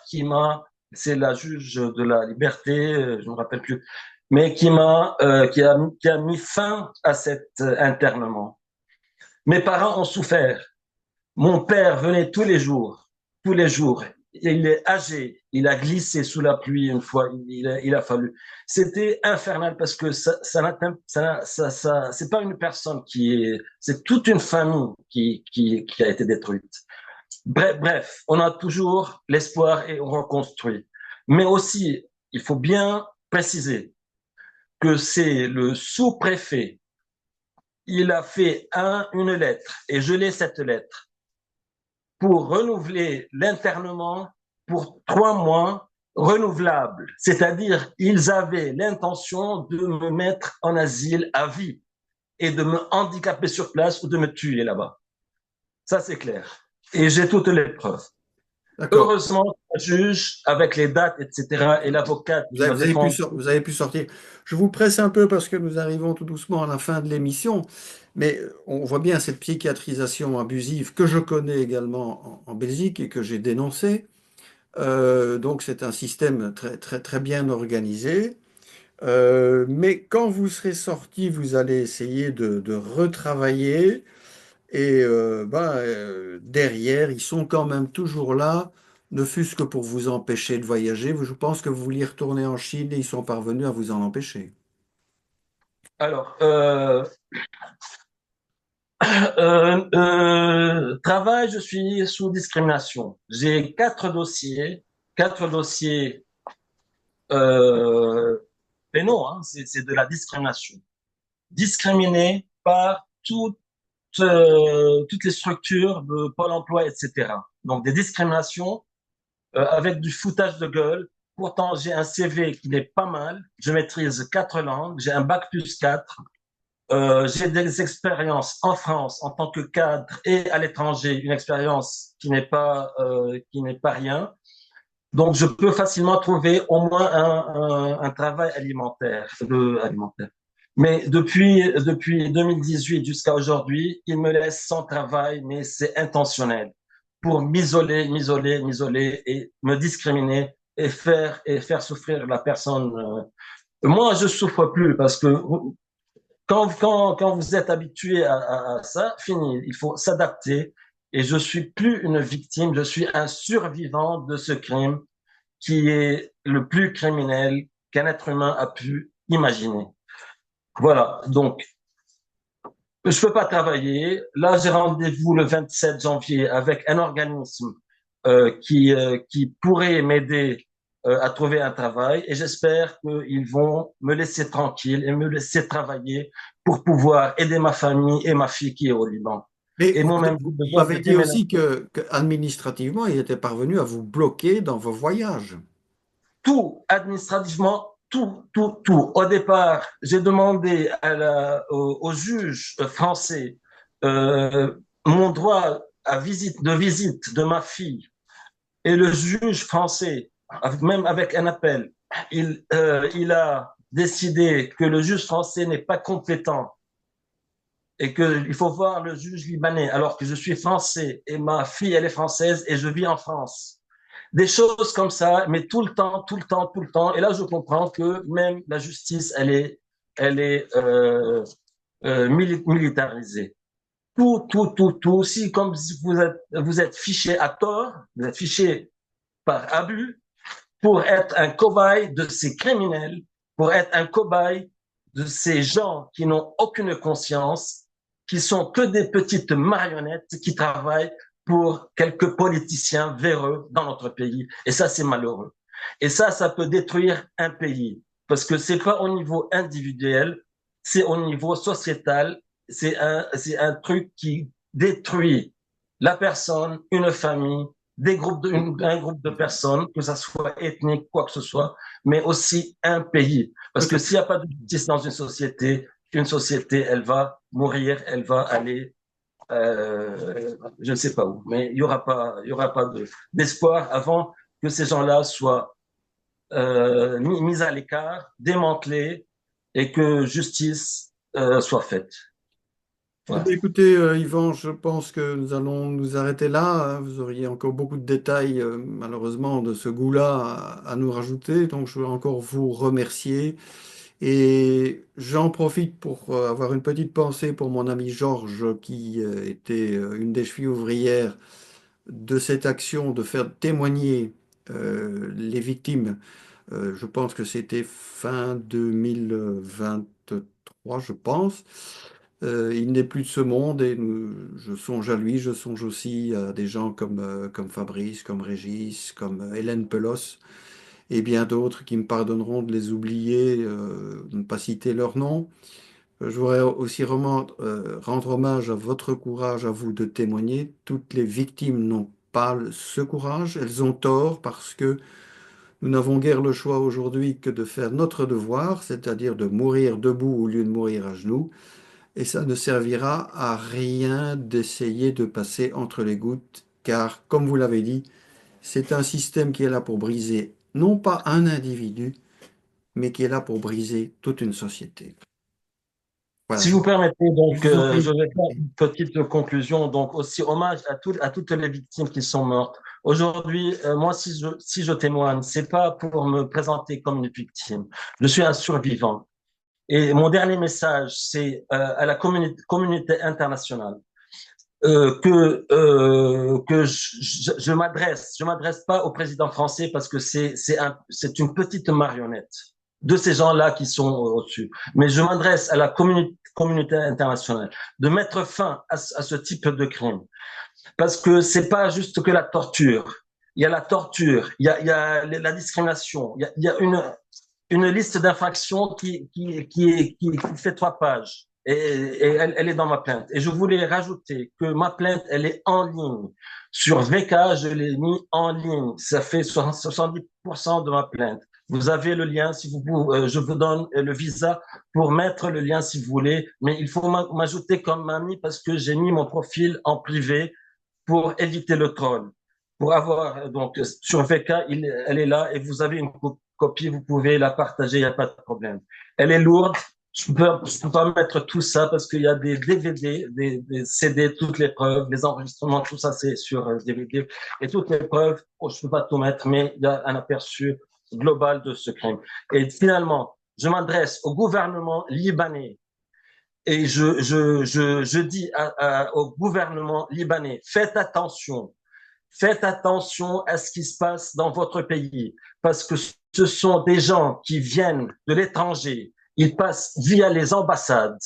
c'est la juge de la liberté, je ne me rappelle plus, mais qui a mis fin à cet internement. Mes parents ont souffert. Mon père venait tous les jours. Il est âgé, il a glissé sous la pluie une fois, il a fallu. C'était infernal parce que c'est pas une personne c'est toute une famille qui a été détruite. Bref, on a toujours l'espoir et on reconstruit. Mais aussi, il faut bien préciser que c'est le sous-préfet. Il a fait une lettre et je l'ai cette lettre pour renouveler l'internement pour 3 mois renouvelables. C'est-à-dire, ils avaient l'intention de me mettre en asile à vie et de me handicaper sur place ou de me tuer là-bas. Ça, c'est clair. Et j'ai toutes les preuves. D'accord. Heureusement, le juge, avec les dates, etc., et l'avocate qui me défend. Vous avez pu sortir. Je vous presse un peu parce que nous arrivons tout doucement à la fin de l'émission, mais on voit bien cette psychiatrisation abusive que je connais également en Belgique et que j'ai dénoncée. Donc c'est un système très, très, très bien organisé. Mais quand vous serez sorti, vous allez essayer de retravailler. Et derrière, ils sont quand même toujours là, ne fût-ce que pour vous empêcher de voyager. Je pense que vous vouliez retourner en Chine et ils sont parvenus à vous en empêcher. Alors, travail, je suis sous discrimination. J'ai quatre dossiers pénaux, hein, c'est de la discrimination. Discriminé par toutes les structures de Pôle emploi, etc. Donc des discriminations avec du foutage de gueule. Pourtant, j'ai un CV qui n'est pas mal. Je maîtrise 4 langues. J'ai un bac plus 4. J'ai des expériences en France en tant que cadre et à l'étranger, une expérience qui n'est pas rien. Donc, je peux facilement trouver au moins un travail alimentaire. Mais depuis 2018 jusqu'à aujourd'hui, il me laisse sans travail, mais c'est intentionnel pour m'isoler et me discriminer et faire souffrir la personne. Moi, je souffre plus parce que quand vous êtes habitué à ça, fini. Il faut s'adapter. Et je suis plus une victime, je suis un survivant de ce crime qui est le plus criminel qu'un être humain a pu imaginer. Voilà. Donc, je peux pas travailler. Là, j'ai rendez-vous le 27 janvier avec un organisme qui pourrait m'aider à trouver un travail et j'espère qu'ils vont me laisser tranquille et me laisser travailler pour pouvoir aider ma famille et ma fille qui est au Liban. Mais Et moi-même, vous j'ai besoin de m'avez dit déménager. aussi que administrativement, il était parvenu à vous bloquer dans vos voyages. Tout, administrativement, tout. Au départ, j'ai demandé au juge français euh, mon droit de visite de ma fille. Et le juge français, même avec un appel, il a décidé que le juge français n'est pas compétent et qu'il faut voir le juge libanais, alors que je suis français et ma fille, elle est française et je vis en France. Des choses comme ça, mais tout le temps, tout le temps, tout le temps. Et là, je comprends que même la justice, elle est militarisée. Tout, tout, tout, tout. Si comme si vous êtes fiché à tort, vous êtes fiché par abus, pour être un cobaye de ces criminels, pour être un cobaye de ces gens qui n'ont aucune conscience, qui sont que des petites marionnettes qui travaillent pour quelques politiciens véreux dans notre pays. Et ça, c'est malheureux. Et ça peut détruire un pays. Parce que c'est pas au niveau individuel, c'est au niveau sociétal. C'est un truc qui détruit la personne, une famille, un groupe de personnes, que ce soit ethnique, quoi que ce soit, mais aussi un pays. Parce que s'il n'y a pas de justice dans une société, elle va mourir, elle va aller, je ne sais pas où, mais il y aura pas d'espoir avant que ces gens-là soient mis à l'écart, démantelés et que justice soit faite. Eh Voilà. bien, écoutez, Yvan, je pense que nous allons nous arrêter là, hein. Vous auriez encore beaucoup de détails, malheureusement, de ce goût-là à nous rajouter. Donc, je veux encore vous remercier. Et j'en profite pour avoir une petite pensée pour mon ami Georges, qui était une des chevilles ouvrières de cette action de faire témoigner les victimes. Je pense que c'était fin 2023, je pense. Il n'est plus de ce monde et je songe à lui, je songe aussi à des gens comme Fabrice, comme Régis, comme Hélène Pelos et bien d'autres qui me pardonneront de les oublier, de ne pas citer leur nom. Je voudrais aussi rendre hommage à votre courage, à vous de témoigner. Toutes les victimes n'ont pas ce courage, elles ont tort parce que nous n'avons guère le choix aujourd'hui que de faire notre devoir, c'est-à-dire de mourir debout au lieu de mourir à genoux. Et ça ne servira à rien d'essayer de passer entre les gouttes, car, comme vous l'avez dit, c'est un système qui est là pour briser non pas un individu, mais qui est là pour briser toute une société. Voilà, Si vous permettez, je donc, vous en prie. je vais faire une petite conclusion. Donc, aussi hommage à toutes les victimes qui sont mortes. Aujourd'hui, moi, si je témoigne, c'est pas pour me présenter comme une victime. Je suis un survivant. Et mon dernier message, c'est à la communauté internationale que je m'adresse pas au président français parce que c'est une petite marionnette de ces gens-là qui sont au-dessus. Mais je m'adresse à la communauté internationale de mettre fin à ce type de crime parce que c'est pas juste que la torture. Il y a la torture, il y a la discrimination, il y a une liste d'infractions qui fait 3 pages. Et elle est dans ma plainte. Et je voulais rajouter que ma plainte, elle est en ligne. Sur VK, je l'ai mis en ligne. Ça fait 70% de ma plainte. Vous avez le lien, si je vous donne le visa pour mettre le lien si vous voulez, mais il faut m'ajouter comme ami parce que j'ai mis mon profil en privé pour éviter le troll. Pour avoir, donc, sur VK, elle est là et vous avez une copie, vous pouvez la partager, il n'y a pas de problème. Elle est lourde, je peux pas mettre tout ça parce qu'il y a des DVD, des CD, toutes les preuves, les enregistrements, tout ça c'est sur DVD et toutes les preuves, oh, je peux pas tout mettre, mais il y a un aperçu global de ce crime. Et finalement, je m'adresse au gouvernement libanais et je dis au gouvernement libanais, faites attention à ce qui se passe dans votre pays, parce que ce sont des gens qui viennent de l'étranger, ils passent via les ambassades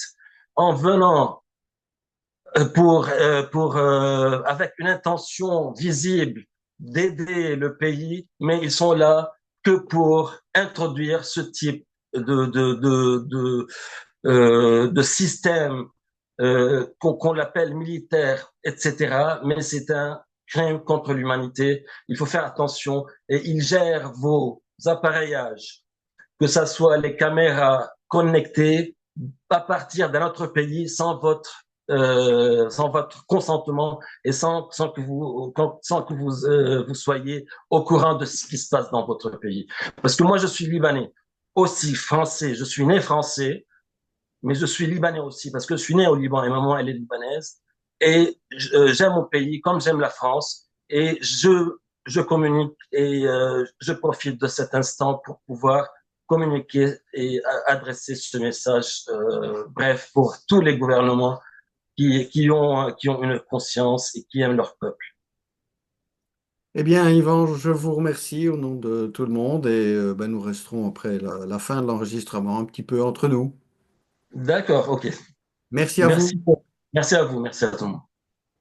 en venant avec une intention visible d'aider le pays, mais ils sont là que pour introduire ce type de système qu'on l'appelle militaire, etc. Mais c'est un crime contre l'humanité. Il faut faire attention et ils gèrent vos appareillages, que ce soit les caméras connectées à partir d'un autre pays sans votre sans votre consentement et sans que vous soyez au courant de ce qui se passe dans votre pays. Parce que moi, je suis libanais, aussi français. Je suis né français, mais je suis libanais aussi parce que je suis né au Liban et maman, elle est libanaise. Et j'aime mon pays comme j'aime la France. Et je communique et je profite de cet instant pour pouvoir communiquer et adresser ce message, bref, pour tous les gouvernements qui ont une conscience et qui aiment leur peuple. Eh bien, Yvan, je vous remercie au nom de tout le monde et ben, nous resterons après la fin de l'enregistrement un petit peu entre nous. D'accord, ok. Merci à Merci, vous. merci à vous, merci à tout le monde.